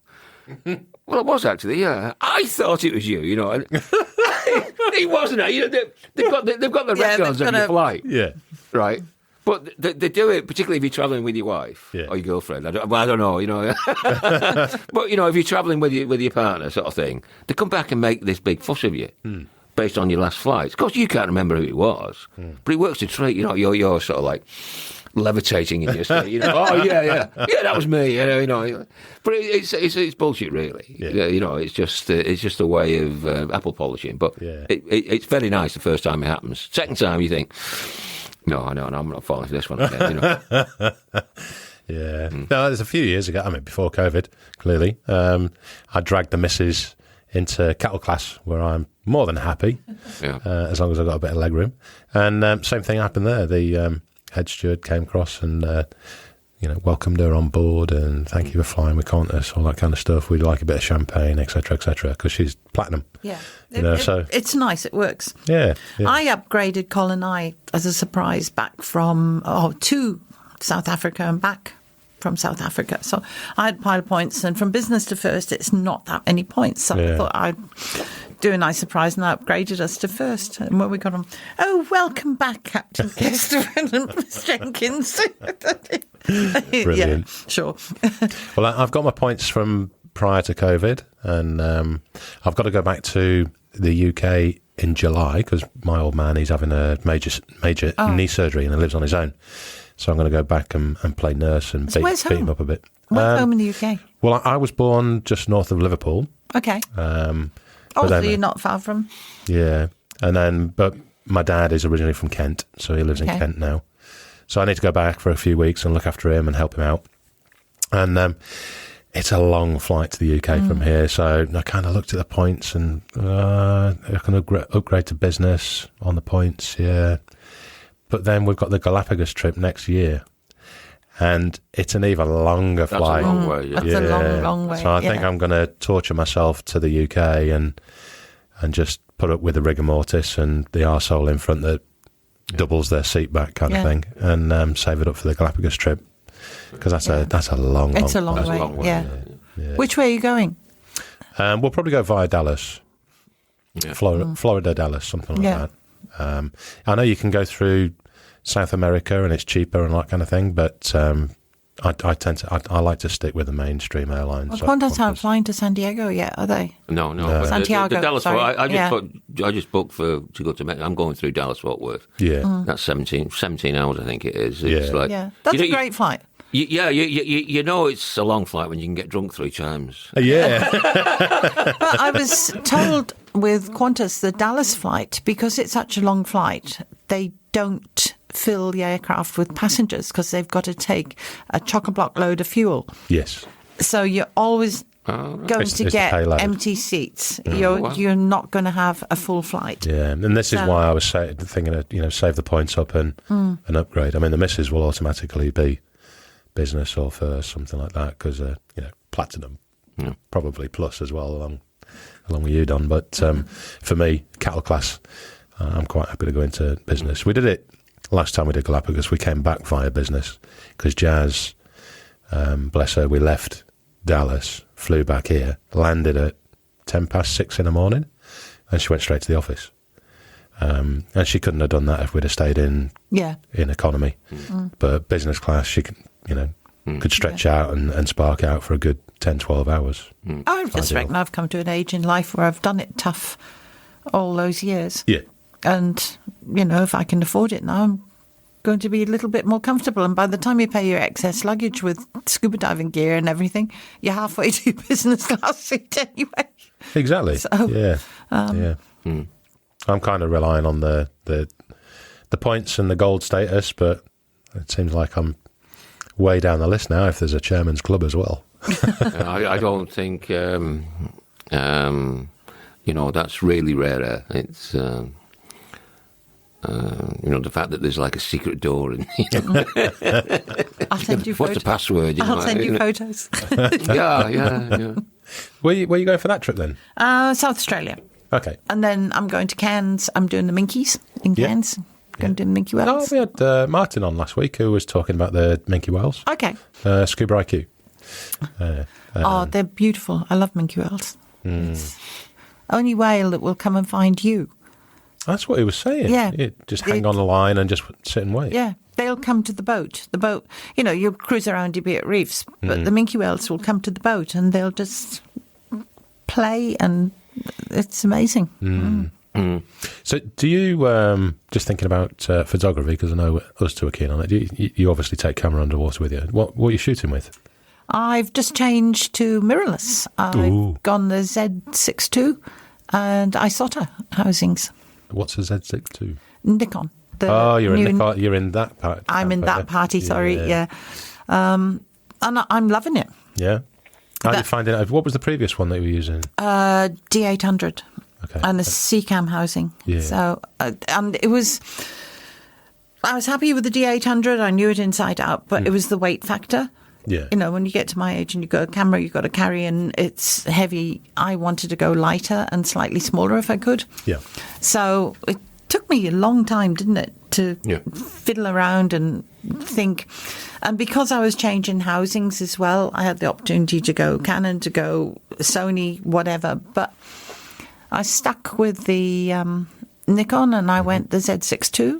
Well, it was actually, yeah. I thought it was you, And he wasn't. They've got the records of your flight. Yeah. Right? But they do it, particularly if you're travelling with your wife or your girlfriend. I don't know, But, if you're travelling with your partner sort of thing, they come back and make this big fuss of you. Based on your last flight. Of course, you can't remember who it was. But it works to treat, you're sort of like levitating in your seat, oh yeah, that was me, But it's bullshit, really. Yeah. It's just a way of apple polishing. But it's very nice the first time it happens. Second time, you think, no, I'm not falling for this one again. Yeah. No, there's a few years ago. Before COVID, clearly, I dragged the missus into cattle class, where I'm more than happy, as long as I've got a bit of leg room. And same thing happened there. The head steward came across and welcomed her on board, and thank you for flying with Qantas, all that kind of stuff. We'd like a bit of champagne, etc., because she's platinum. Yeah, so it's nice. It works. Yeah. I upgraded Colin as a surprise back to South Africa and back from South Africa. So I had pilot points, and from business to first, it's not that many points. So I thought I'd do a nice surprise, and I upgraded us to first. And when we got on, welcome back, Captain Kesterman and Miss Jenkins. Brilliant. Yeah, sure. Well, I've got my points from prior to COVID, and I've got to go back to the UK in July because my old man, he's having a major knee surgery and he lives on his own. So I'm going to go back and play nurse and beat him up a bit. Where's home in the UK? Well, I was born just north of Liverpool. Okay. So you're not far from... Yeah. But my dad is originally from Kent, so he lives in Kent now. So I need to go back for a few weeks and look after him and help him out. And it's a long flight to the UK from here, so I kind of looked at the points and I can upgrade to business on the points, yeah. But then we've got the Galapagos trip next year, and it's an even longer flight. That's a long way. That's a long, long way. So I think I'm going to torture myself to the UK and just put up with the rigor mortis and the arsehole in front that doubles their seat back kind of thing, and save it up for the Galapagos trip, because that's a long way. It's a long way. Yeah. Which way are you going? We'll probably go via Dallas, Florida, Dallas, something like that. I know you can go through South America and it's cheaper and that kind of thing. But I like to stick with the mainstream airlines. Well, Qantas aren't flying to San Diego yet, are they? No. Santiago. The Dallas sorry. I just booked to go to Mexico. I'm going through Dallas-Fort Worth. Yeah. That's 17 hours, I think it is. It's That's a great flight. You know it's a long flight when you can get drunk 3 times. Yeah. But I was told with Qantas, the Dallas flight, because it's such a long flight, they don't fill the aircraft with passengers because they've got to take a chock-a-block load of fuel. Yes. So you're always going to get empty seats. You're not going to have a full flight. Yeah, and this is why I was thinking of, save the points up and upgrade. I mean, the missus will automatically be business or first, something like that, because, platinum, probably plus as well, along with you, Don. But for me, cattle class, I'm quite happy to go into business. We did it last time we did Galapagos. We came back via business because Jazz, bless her, we left Dallas, flew back here, landed at 6:10 in the morning, and she went straight to the office. And she couldn't have done that if we'd have stayed in economy. But business class, she could stretch out and spark out for a good 10, 12 hours. I just reckon I've come to an age in life where I've done it tough all those years. Yeah. And, if I can afford it now, I'm going to be a little bit more comfortable. And by the time you pay your excess luggage with scuba diving gear and everything, you're halfway to business class seat anyway. Exactly. So, I'm kind of relying on the points and the gold status, but it seems like I'm way down the list now if there's a chairman's club as well. I don't think, that's really rare. It's... the fact that there's like a secret door and I'll send you photos. What's the password? I'll send you photos. Yeah. Where are you going for that trip then? South Australia. Okay. And then I'm going to Cairns. I'm doing the Minkies in Cairns. Going to do the Minky Whales. We had Martin on last week who was talking about the Minky Whales. Okay. Scuba IQ. They're beautiful. I love Minky Whales. It's only whale that will come and find you. That's what he was saying. Yeah. You just hang on the line and just sit and wait. Yeah. They'll come to the boat. The boat, you'll cruise around your at reefs, but the Minky Whales will come to the boat and they'll just play, and it's amazing. So do you, just thinking about photography, because I know us two are keen on it, you obviously take camera underwater with you. What are you shooting with? I've just changed to mirrorless. I've gone the Z6 II and ISOTA housings. What's a Z6 II? Nikon. You're in that part. I'm in that party, sorry, yeah. And I'm loving it. Yeah. How are you finding it? What was the previous one that you were using? D800. Okay. And a CCAM housing. Yeah. So, and I was happy with the D800. I knew it inside out, but it was the weight factor. Yeah. When you get to my age and you've got a camera you've got to carry and it's heavy, I wanted to go lighter and slightly smaller if I could. Yeah. So it took me a long time, didn't it, to fiddle around and think. And because I was changing housings as well, I had the opportunity to go Canon, to go Sony, whatever. But I stuck with the Nikon and I went the Z6 II.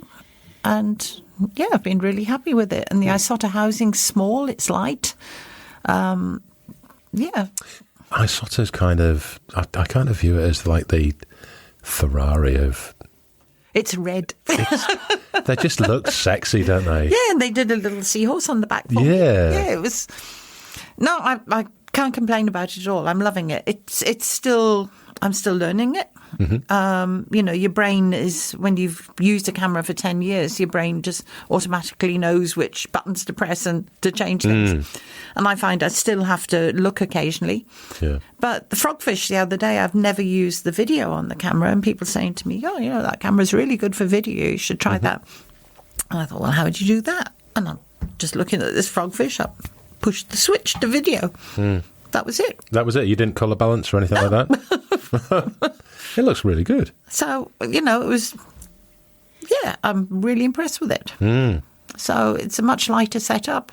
And I've been really happy with it. And the ISOTA housing's small, it's light. ISOTA's kind of, I kind of view it as like the Ferrari of... It's red. They just look sexy, don't they? Yeah, and they did a little seahorse on the back for me. Yeah, it was... No, I can't complain about it at all. I'm loving it. It's still... I'm still learning it. Your brain is, when you've used a camera for 10 years, your brain just automatically knows which buttons to press and to change things. And I find I still have to look occasionally. Yeah. But the frogfish the other day, I've never used the video on the camera, and people saying to me, that camera's really good for video. You should try that. And I thought, well, how would you do that? And I'm just looking at this frogfish. I pushed the switch to video. That was it. That was it? You didn't colour balance or anything like that? It looks really good. So, it was... Yeah, I'm really impressed with it. So it's a much lighter setup.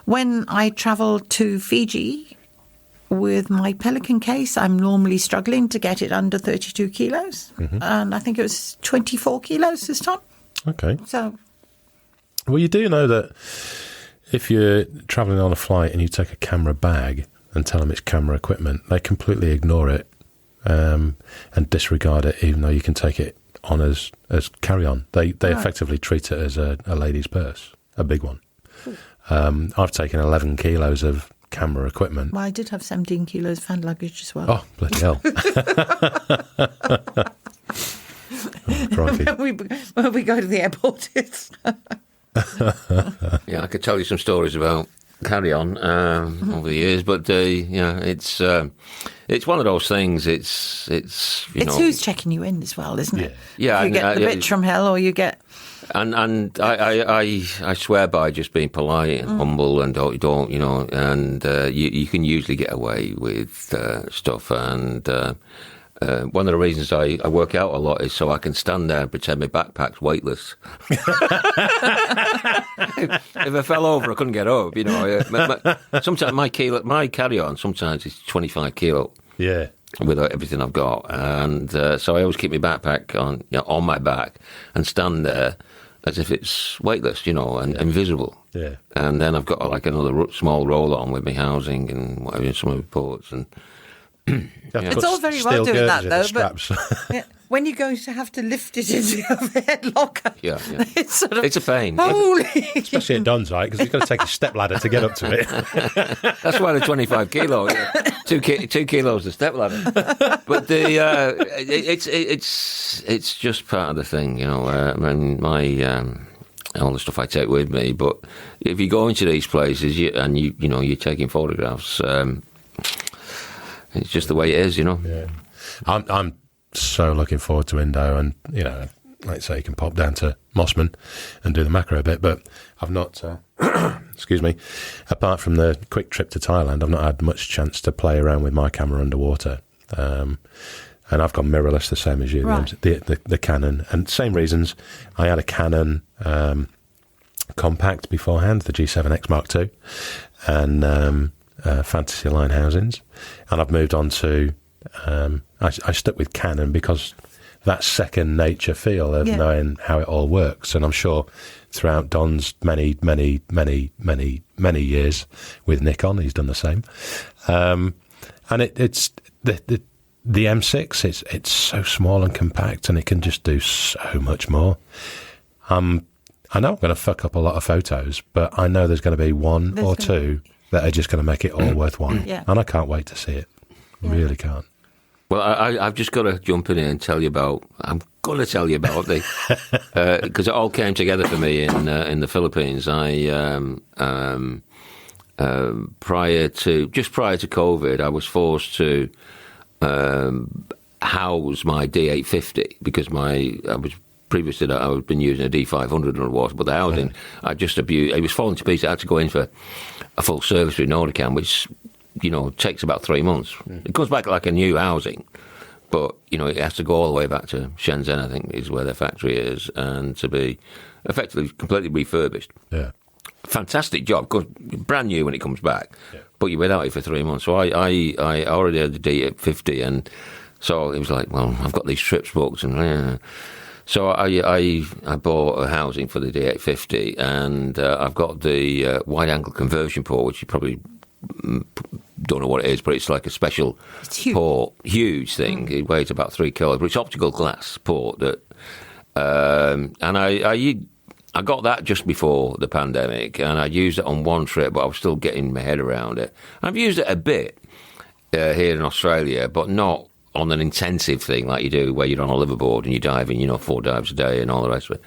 When I travel to Fiji with my Pelican case, I'm normally struggling to get it under 32 kilos. And I think it was 24 kilos this time. Okay. So, Well, you do know that if you're travelling on a flight and you take a camera bag and tell them it's camera equipment, they completely ignore it and disregard it, even though you can take it on as carry-on. They effectively treat it as a lady's purse, a big one. I've taken 11 kilos of camera equipment. well, I did have 17 kilos of hand luggage as well. Oh, bloody hell. Oh, crikey. when we go to the airport, it's... Yeah, I could tell you some stories about carry-on over the years, but it's one of those things. It's who's checking you in as well, isn't it? Yeah, you get the bitch from hell, or you get. And I swear by just being polite and humble, and don't and you can usually get away with stuff. And one of the reasons I work out a lot is so I can stand there and pretend my backpack's weightless. If I fell over, I couldn't get up. Sometimes my carry-on sometimes is 25 kilo. Yeah. With everything I've got, and so I always keep my backpack on my back and stand there as if it's weightless, and invisible. Yeah. And then I've got like another small roll-on with my housing and whatever, some reports and. It's all very well doing that, though, but when you go to have to lift it into your overhead locker, it's a pain. Holy! Especially at Don's, right? Because you've got to take a step ladder to get up to it. That's why the 25 kilo, 2 kilos a step ladder. But it's just part of the thing, I mean, all the stuff I take with me. But if you go into these places and you're taking photographs. It's just the way it is, Yeah. I'm so looking forward to Indo, and like I say, you can pop down to Mossman and do the macro bit, but I've not. Excuse me. Apart from the quick trip to Thailand, I've not had much chance to play around with my camera underwater. And I've gone mirrorless, the same as you, right. the Canon, and same reasons. I had a Canon compact beforehand, the G7X Mark II, and. Fantasy line housings, and I've moved on to I stuck with Canon because that second nature feel of knowing how it all works, and I'm sure throughout Don's many years with Nikon he's done the same, and it's the M6, it's so small and compact, and it can just do so much more. I know I'm going to fuck up a lot of photos, but I know there's going to be one or two that are just going to make it all worthwhile. And I can't wait to see it. Really can't. Well, I've just got to jump in here and tell you about. I'm going to tell you about the because it all came together for me in the Philippines. Prior to COVID, I was forced to house my D850 because previous to that, I had been using a D500 underwater, but the housing, I just abused. It was falling to pieces. I had to go in for a full service with Nordicam, which, takes about 3 months. It comes back like a new housing, but, it has to go all the way back to Shenzhen, I think, is where their factory is, and to be effectively completely refurbished. Yeah. Fantastic job, brand new when it comes back, but you're without it for 3 months. So I already had the D850, and so it was like, well, I've got these trips booked, and... So I bought a housing for the D850, and I've got the wide-angle conversion port, which you probably don't know what it is, but it's like a special port, huge thing. It weighs about 3 kilos, but it's optical glass port. And I got that just before the pandemic, and I used it on one trip, but I was still getting my head around it. I've used it a bit here in Australia, but not on an intensive thing like you do where you're on a liverboard and you're diving, 4 dives a day and all the rest of it.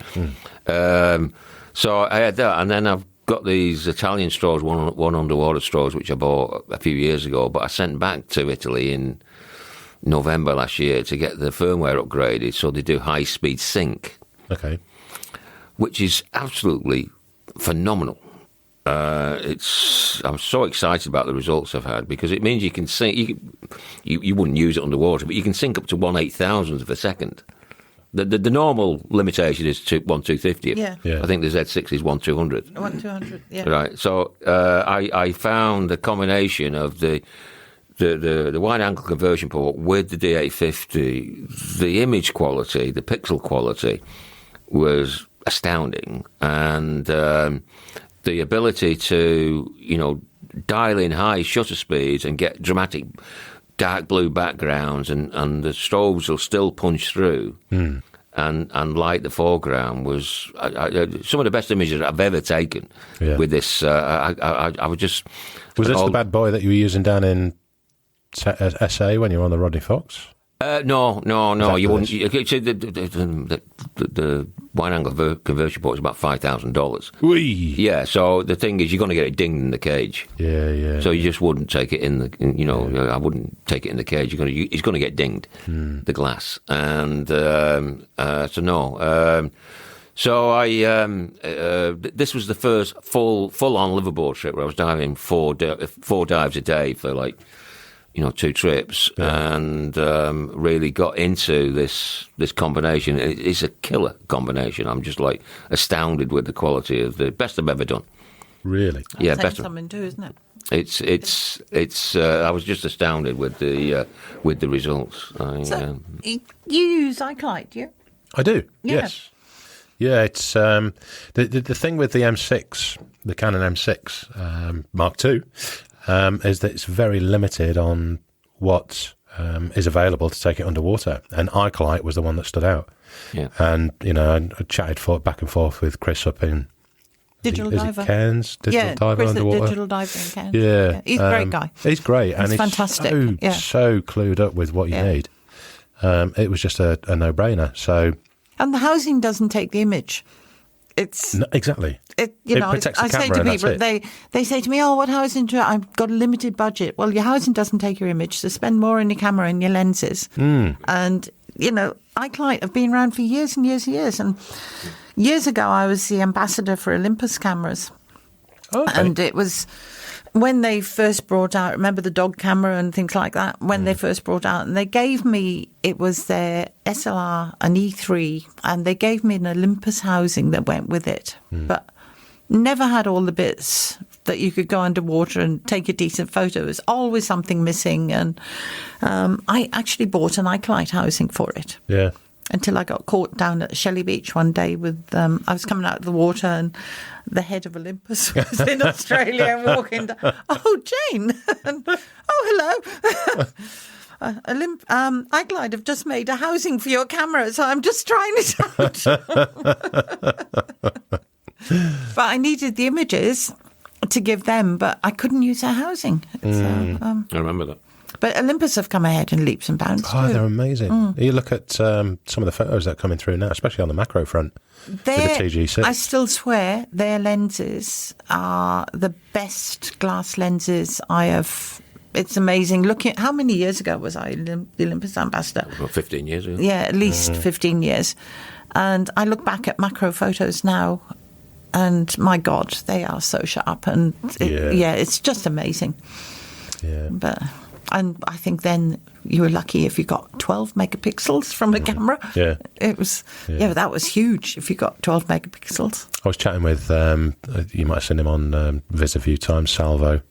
So I had that, and then I've got these Italian straws, one underwater straws, which I bought a few years ago, but I sent back to Italy in November last year to get the firmware upgraded so they do high-speed sync. Okay. Which is absolutely phenomenal. I'm so excited about the results I've had because it means you can sync. You wouldn't use it underwater, but you can sync up to 1/8,000th of a second. The normal limitation is 1/250th. Yeah. I think the Z6 is 1/200th. 1/200th. Yeah. Right. So I found the combination of the wide angle conversion port with the D850, the image quality, the pixel quality was astounding, and the ability to, dial in high shutter speeds and get dramatic dark blue backgrounds, and the strobes will still punch through and light the foreground was some of the best images I've ever taken with this. I was just... Was this the bad boy that you were using down in SA when you were on the Rodney Fox? No. You wouldn't. The wide-angle conversion port is about $5,000. Yeah. So the thing is, you're going to get it dinged in the cage. Yeah. So you just wouldn't take it in the. I wouldn't take it in the cage. It's going to get dinged, the glass, and so no. So this was the first full-on liveaboard trip where I was diving four dives a day for 2 trips, and really got into this combination. It's a killer combination. I'm just astounded with the quality of the best I've ever done. Really? Yeah, that's something too, isn't it? It's. I was just astounded with the results. You use iClite, do you? I do. Yeah. Yes. Yeah, it's the thing with the M6, the Canon M6 Mark II. Is that it's very limited on what is available to take it underwater, and iClite was the one that stood out. Yeah, and I chatted back and forth with Chris up in Digital Diver. Cairns, Diver Chris underwater. Digital Diver in Cairns. Yeah, he's a great guy. He's great, and he's fantastic. So clued up with what you need. It was just a no-brainer. So, and the housing doesn't take the image. It's exactly. It protects the I say camera, to people, they say to me, "Oh, what housing? I've got a limited budget." Well, your housing doesn't take your image, so spend more on your camera and your lenses. And iClite have been around for years and years and years. And years ago, I was the ambassador for Olympus cameras, and it was when they first brought out. Remember the dog camera and things like that. When they first brought out, and they gave me, it was their SLR, an E3, and they gave me an Olympus housing that went with it, but never had all the bits that you could go underwater and take a decent photo. There's always something missing, and I actually bought an iClite housing for it. Yeah. Until I got caught down at Shelley Beach one day with, I was coming out of the water and the head of Olympus was in Australia and walking down. Oh, Jayne. Oh, hello. iClite have just made a housing for your camera, so I'm just trying it out. But I needed the images to give them, but I couldn't use their housing. So, I remember that. But Olympus have come ahead in leaps and bounds too. They're amazing. You look at some of the photos that are coming through now, especially on the macro front with the TG6. I still swear their lenses are the best glass lenses I have. It's amazing. Looking, how many years ago was I the Olympus ambassador? Well, 15 years ago. Yeah, at least 15 years. And I look back at macro photos now, and my God, they are so sharp. And it's just amazing. Yeah. And I think then you were lucky if you got 12 megapixels from a camera. Yeah. It was, that was huge if you got 12 megapixels. I was chatting with, you might have seen him on Viz a few times, Salvo,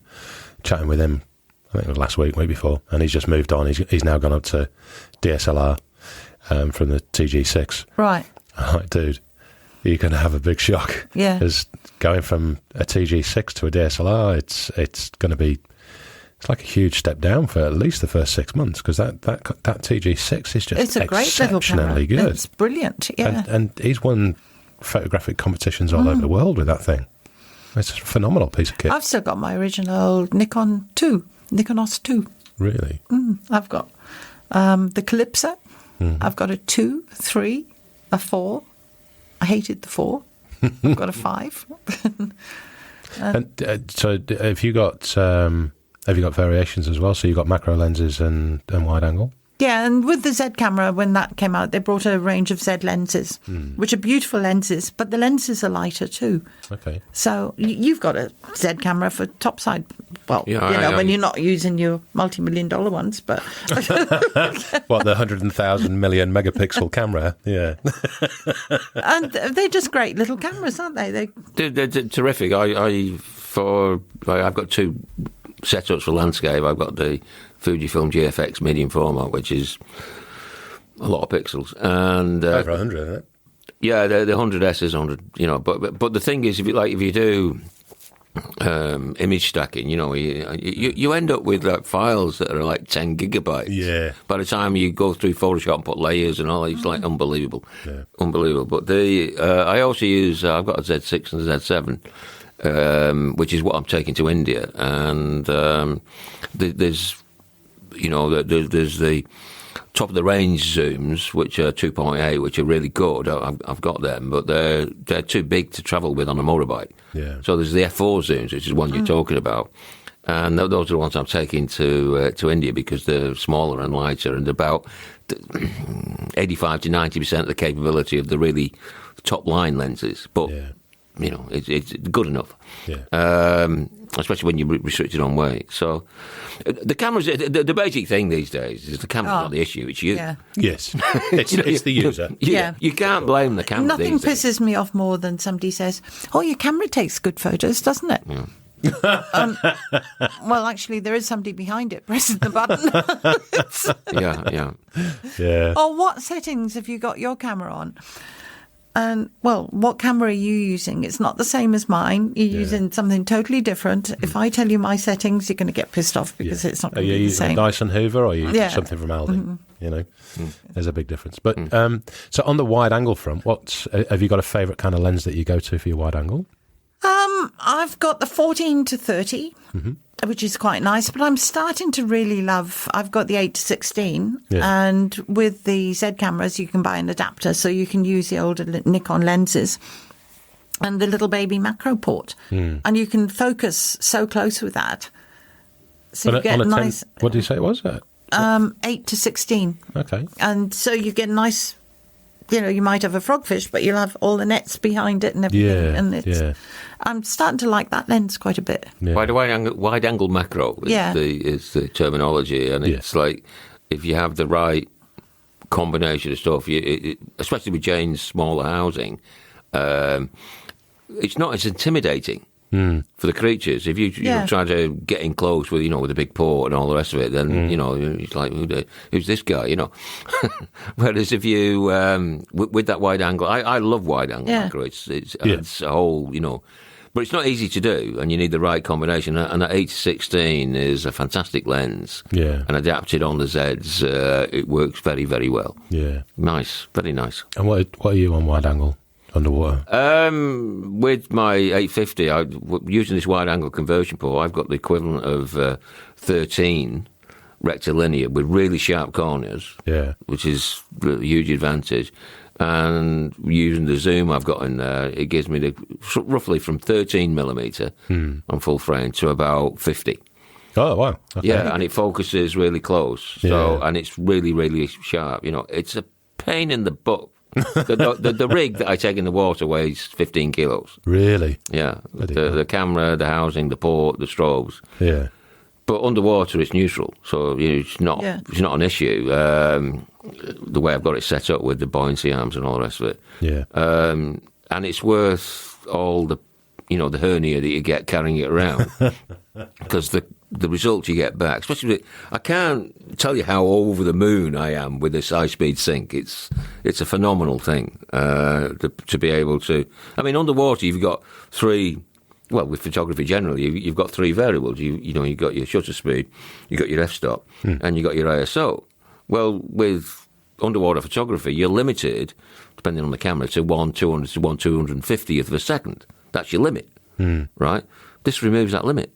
chatting with him, I think it was last week before, and he's just moved on. He's now gone up to DSLR from the TG6. Right. I'm like, dude, you're going to have a big shock. Yeah. Because going from a TG6 to a DSLR, it's going to be... It's like a huge step down for at least the first 6 months, because that TG6 is just exceptionally good. It's brilliant, yeah. And he's won photographic competitions all over the world with that thing. It's a phenomenal piece of kit. I've still got my original Nikonos 2. Really? I've got the Calypso. I've got a 2, 3, a 4. I hated the 4. I've got a 5. And so have you got variations as well? So you've got macro lenses and wide angle? Yeah, and with the Z camera, when that came out, they brought a range of Z lenses, which are beautiful lenses, but the lenses are lighter too. Okay. So you've got a Z camera for topside. Well, when you're not using your multi-million-dollar ones, but... What, the 100,000 million megapixel camera? Yeah. And they're just great little cameras, aren't they? They're terrific. I've got 2 setups for landscape. I've got the Fujifilm GFX medium format, which is a lot of pixels, and over 100, isn't it? Yeah, the 100S is 100. But the thing is, if you do image stacking, you end up with like files that are like 10 gigabytes. Yeah. By the time you go through Photoshop and put layers and all, it's like unbelievable. Yeah. Unbelievable. But I also use, I've got a Z6 and a Z7, which is what I'm taking to India. And there's the top of the range zooms, which are 2.8, which are really good. I've got them, but they're too big to travel with on a motorbike. Yeah. So there's the f4 zooms, which is one you're talking about, and those are the ones I'm taking to India because they're smaller and lighter and about 85 to 90% of the capability of the really top line lenses. But it's good enough. Yeah. Especially when you're restricted on weight. So the cameras, the basic thing these days is the camera's not the issue, it's you. Yeah. Yes. It's the user. You can't blame the camera. Nothing these days. pisses me off more than somebody says, "Oh, your camera takes good photos, doesn't it?" Yeah. Well, actually, there is somebody behind it pressing the button. Yeah. Oh, what settings have you got your camera on? And, well, what camera are you using? It's not the same as mine. You're using something totally different. If I tell you my settings, you're going to get pissed off because it's not going to be the same. Are you using a Dyson Hoover or are you using something from Aldi? There's a big difference. But so on the wide angle front, have you got a favourite kind of lens that you go to for your wide angle? I've got the 14 to 30, which is quite nice, but I'm starting to really I've got the 8 to 16, and with the Z cameras, you can buy an adapter, so you can use the older Nikon lenses and the little baby macro port, and you can focus so close with that. So you get nice... What did you say it was? 8 to 16. Okay. And so you get nice... you might have a frogfish, but you'll have all the nets behind it and everything. Yeah, I'm starting to like that lens quite a bit. Yeah. Wide angle macro is the terminology, and it's like if you have the right combination of stuff, especially with Jayne's smaller housing, it's not as intimidating. For the creatures, if you try to get in close with with a big port and all the rest of it, then it's like who's this guy? Whereas if you with that wide angle, I love wide angle macro. It's a whole but it's not easy to do, and you need the right combination. And that 8-16 is a fantastic lens, and adapted on the Zs, it works very, very well. Yeah, nice, very nice. And what are you on wide angle? Underwater? With my 850, using this wide-angle conversion port, I've got the equivalent of 13 rectilinear with really sharp corners, which is a huge advantage. And using the zoom I've got in there, it gives me roughly from 13mm on full frame to about 50. Oh, wow. Okay. Yeah, and it focuses really close. So, and it's really, really sharp. It's a pain in the butt. The rig that I take in the water weighs 15 kilos. Really? Yeah. The camera, the housing, the port, the strobes. Yeah. But underwater, it's neutral, so it's not an issue. The way I've got it set up with the buoyancy arms and all the rest of it. Yeah. And it's worth all the the hernia that you get carrying it around, because the results you get back, especially I can't tell you how over the moon I am with this high-speed sync. It's a phenomenal thing to be able to. I mean, underwater you've got three. Well, with photography generally, you've got three variables. You've got your shutter speed, you've got your f-stop, and you've got your ISO. Well, with underwater photography, you're limited, depending on the camera, to 1/200 to 1/250th of a second. That's your limit, right? This removes that limit.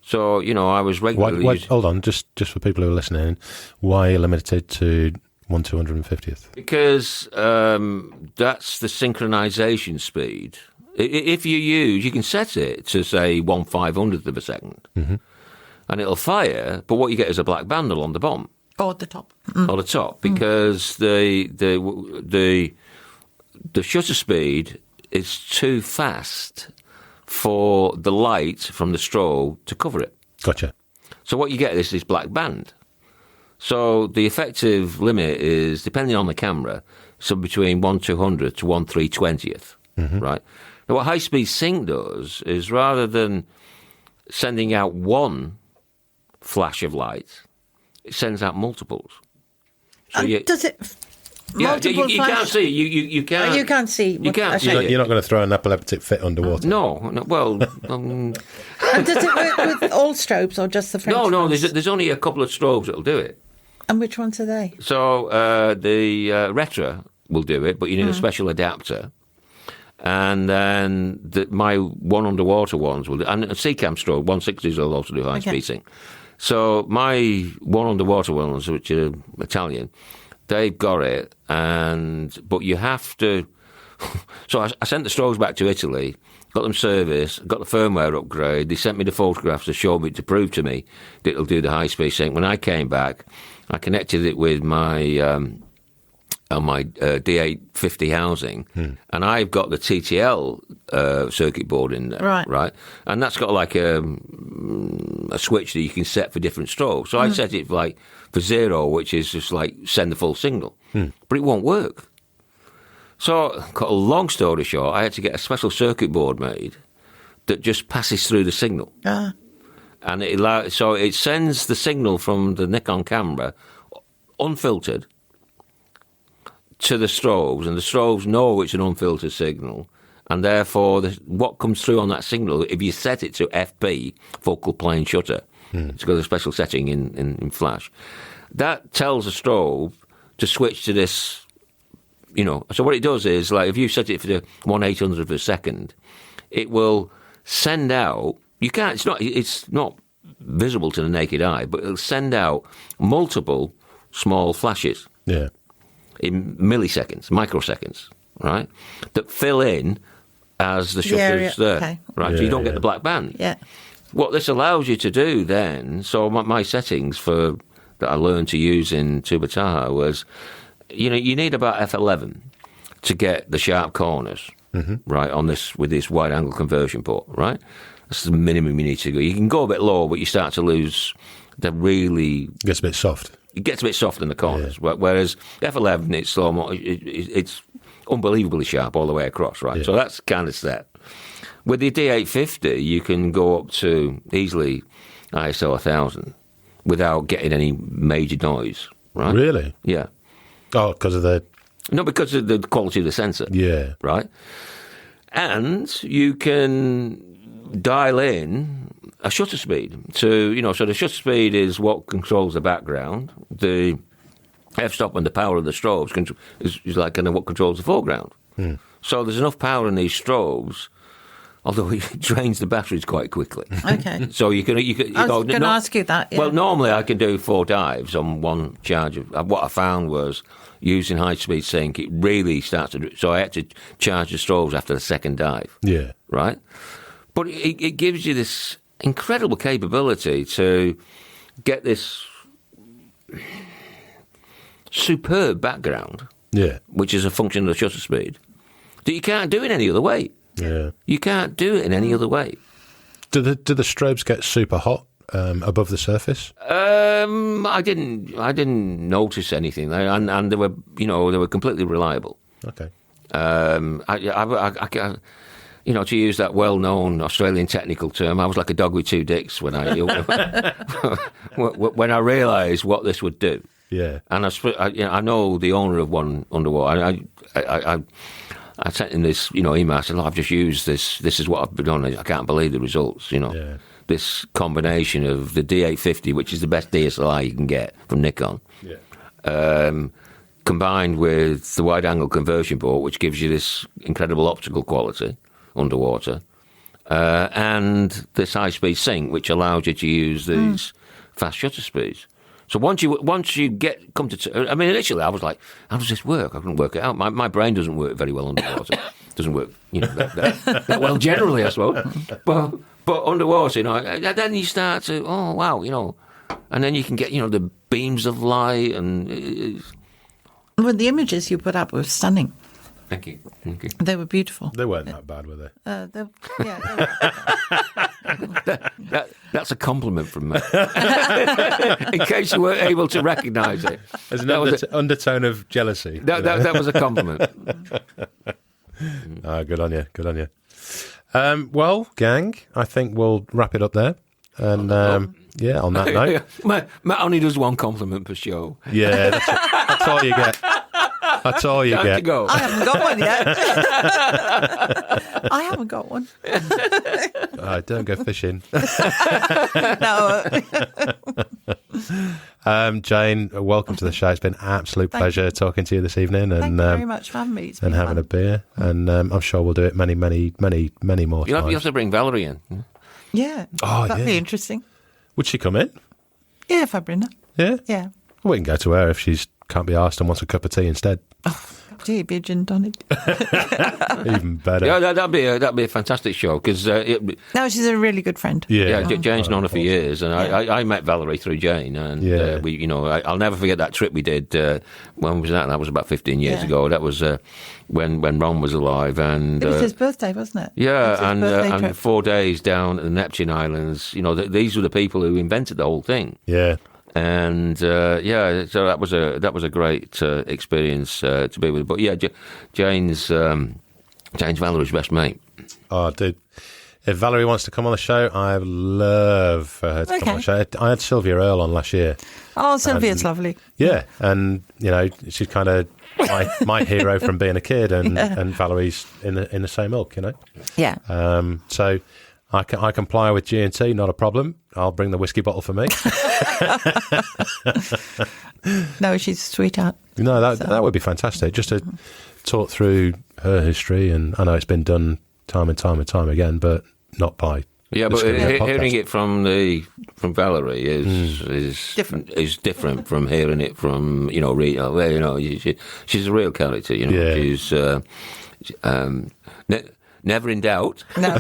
So, I was regularly... Hold on, just for people who are listening, why are you limited to 1/250th? Because that's the synchronization speed. If you can set it to, say, 1/500th of a second, and it'll fire, but what you get is a black band along the bottom. Or at the top. Or the top, because the shutter speed is too fast for the light from the strobe to cover it. Gotcha. So what you get is this black band. So the effective limit is, depending on the camera, so between 1/200 to 1/320th, right? Now, what high-speed sync does is, rather than sending out one flash of light, it sends out multiples. So does it Multiple you flash. can't see. You can't. You can't see. You can't see. You're not going to throw an epileptic fit underwater. No. Well, And does it work with all strobes or just the French no. ones? There's only a couple of strobes that'll do it. And which ones are they? So the Retro will do it, but you need a special adapter. And then my one underwater ones will do, and a Seacam strobe 160s will also do high speed sync. So my one underwater ones, which are Italian, they've got it, but you have to. So I sent the strobes back to Italy, got them serviced, got the firmware upgrade. They sent me the photographs to prove to me that it'll do the high speed sync. When I came back, I connected it with my D850 housing, and I've got the TTL circuit board in there, right? And that's got like a switch that you can set for different strobes. So I set it for 0, which is just like send the full signal, but it won't work. So, cut a long story short, I had to get a special circuit board made that just passes through the signal, and so it sends the signal from the Nikon camera unfiltered to the strobes, and the strobes know it's an unfiltered signal, and therefore what comes through on that signal, if you set it to FP, focal plane shutter, it's got a special setting in flash, that tells the strobe to switch to this, so what it does is, like, if you set it for the 1/800th of a second, it will send out, it's not visible to the naked eye, but it'll send out multiple small flashes. Yeah. In milliseconds, microseconds, right? That fill in as the shutter's there, right? Yeah, so you don't get the black band. Yeah. What this allows you to do then, so my settings that I learned to use in Tuba Taha was, you need about f11 to get the sharp corners, right, with this wide angle conversion port, right? That's the minimum you need to go. You can go a bit lower, but you start to lose the really... It gets a bit soft. It gets a bit soft in the corners, whereas F11, it's slow mo. It's unbelievably sharp all the way across, right? Yeah. So that's kind of set. With the D850, you can go up to easily ISO 1000 without getting any major noise, right? Really? Yeah. Oh, because of the... No, because of the quality of the sensor. Yeah. Right? And you can dial in a shutter speed. So the shutter speed is what controls the background. The f-stop and the power of the strobes is like kind of what controls the foreground. So there's enough power in these strobes, although it drains the batteries quite quickly. Okay. So you can. I was going to ask you that. Yeah. Well, normally I can do 4 dives on one charge. What I found was using high-speed sync, it really starts to. So I had to charge the strobes after the second dive. Yeah. Right. But it gives you this incredible capability to get this superb background, which is a function of the shutter speed, that you can't do it any other way. Yeah, you can't do it in any other way. Do the strobes get super hot above the surface? I didn't notice anything, and they were completely reliable. Okay. To use that well-known Australian technical term, I was like a dog with 2 dicks when I when I realised what this would do. Yeah, and I know the owner of one underwater. I sent him this email. I said, "I've just used this. This is what I've been doing. I can't believe the results. This combination of the D850, which is the best DSLR you can get from Nikon." Combined with the wide-angle conversion port, which gives you this incredible optical quality underwater, and this high-speed sync, which allows you to use these fast shutter speeds. So once you come to, initially I was like, how does this work? I couldn't work it out. My brain doesn't work very well underwater. It doesn't work, that well generally, I suppose. But underwater, then you start to, oh wow, and then you can get, the beams of light and. Well, the images you put up were stunning. Thank you. They were beautiful. They weren't that bad, were they? That's a compliment from me. In case you weren't able to recognise it. There's an undertone of jealousy. That was a compliment. Good on you. Good on you. Well, gang, I think we'll wrap it up there. And on that note. Matt only does one compliment per show. Yeah, that's all you get. That's all you Time to get. go. I haven't got one yet. I haven't got one. Don't go fishing. No. Jayne, welcome to the show. It's been an absolute pleasure talking to you this evening, Thank and you very much for having me. It's and been having fun. a beer. And I'm sure we'll do it many more You have times. to bring Valerie in. Yeah. Oh, That'd yeah. be interesting. Would she come in? Yeah, if I bring her. Yeah. Yeah. We can go to her if she can't be asked and wants a cup of tea instead. Gee, be a gin tonic. Even better. Yeah, that'd be a fantastic show because No, she's a really good friend. Yeah. Jayne's known her for years, and I met Valerie through Jayne, and Yeah. I'll never forget that trip we did. When was that? That was about 15 years Yeah. ago. That was when Ron was alive, and It was his birthday, wasn't it? It was yeah, his and birthday trip. 4 days down at the Neptune Islands. These were the people who invented the whole thing. Yeah. And so that was a great experience to be with. But yeah, Jayne's Valerie's best mate. Oh, dude. If Valerie wants to come on the show, I'd love for her to come on the show. I had Sylvia Earle on last year. Oh, Sylvia's lovely. Yeah, and she's kind of my hero from being a kid, and Valerie's in the same ilk, Yeah. So I can ply with G&T, not a problem. I'll bring the whiskey bottle for me. No, she's a sweetheart. No, that would be fantastic. Just to talk through her history, and I know it's been done time and time again, but not by. Yeah, but hearing it from Valerie is Different. Is different from hearing it from Rita. Well, she's a real character. Yeah. She's never in doubt. No.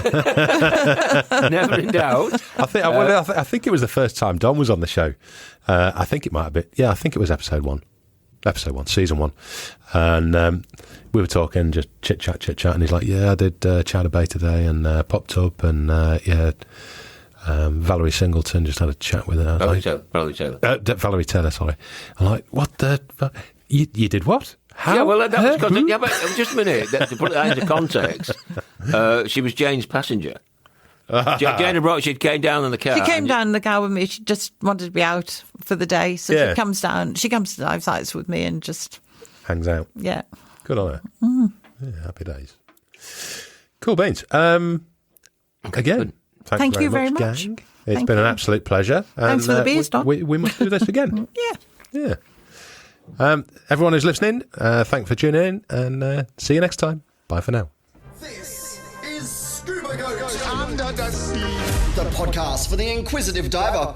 Never in doubt. I think it was the first time Don was on the show. I think it might have been. Yeah, I think it was episode one, season 1, and we were talking, just chit chat, and he's like, "Yeah, I did Chowder Bay today, and popped up, and Valerie Singleton, just had a chat with her." Valerie Taylor. Valerie Taylor, sorry. I'm like, "What the? You did what?" How? Yeah, well, that was because. Yeah, but just a minute. To put that into context, she was Jayne's passenger. Jayne she came down in the car. She came down in the car with me. She just wanted to be out for the day. So Yeah. she comes down. She comes to dive sites with me and just, Hangs out. yeah. Good on her. Yeah, happy days. Cool beans. Again, Thank you very much, much. gang. It's Thank been an you. absolute pleasure. Thanks for the beers, Don. We must do this again. Yeah. Yeah. Everyone who's listening, thanks for tuning in, and see you next time. Bye for now. This is Scuba Goat Under the Sea, the podcast for the inquisitive diver.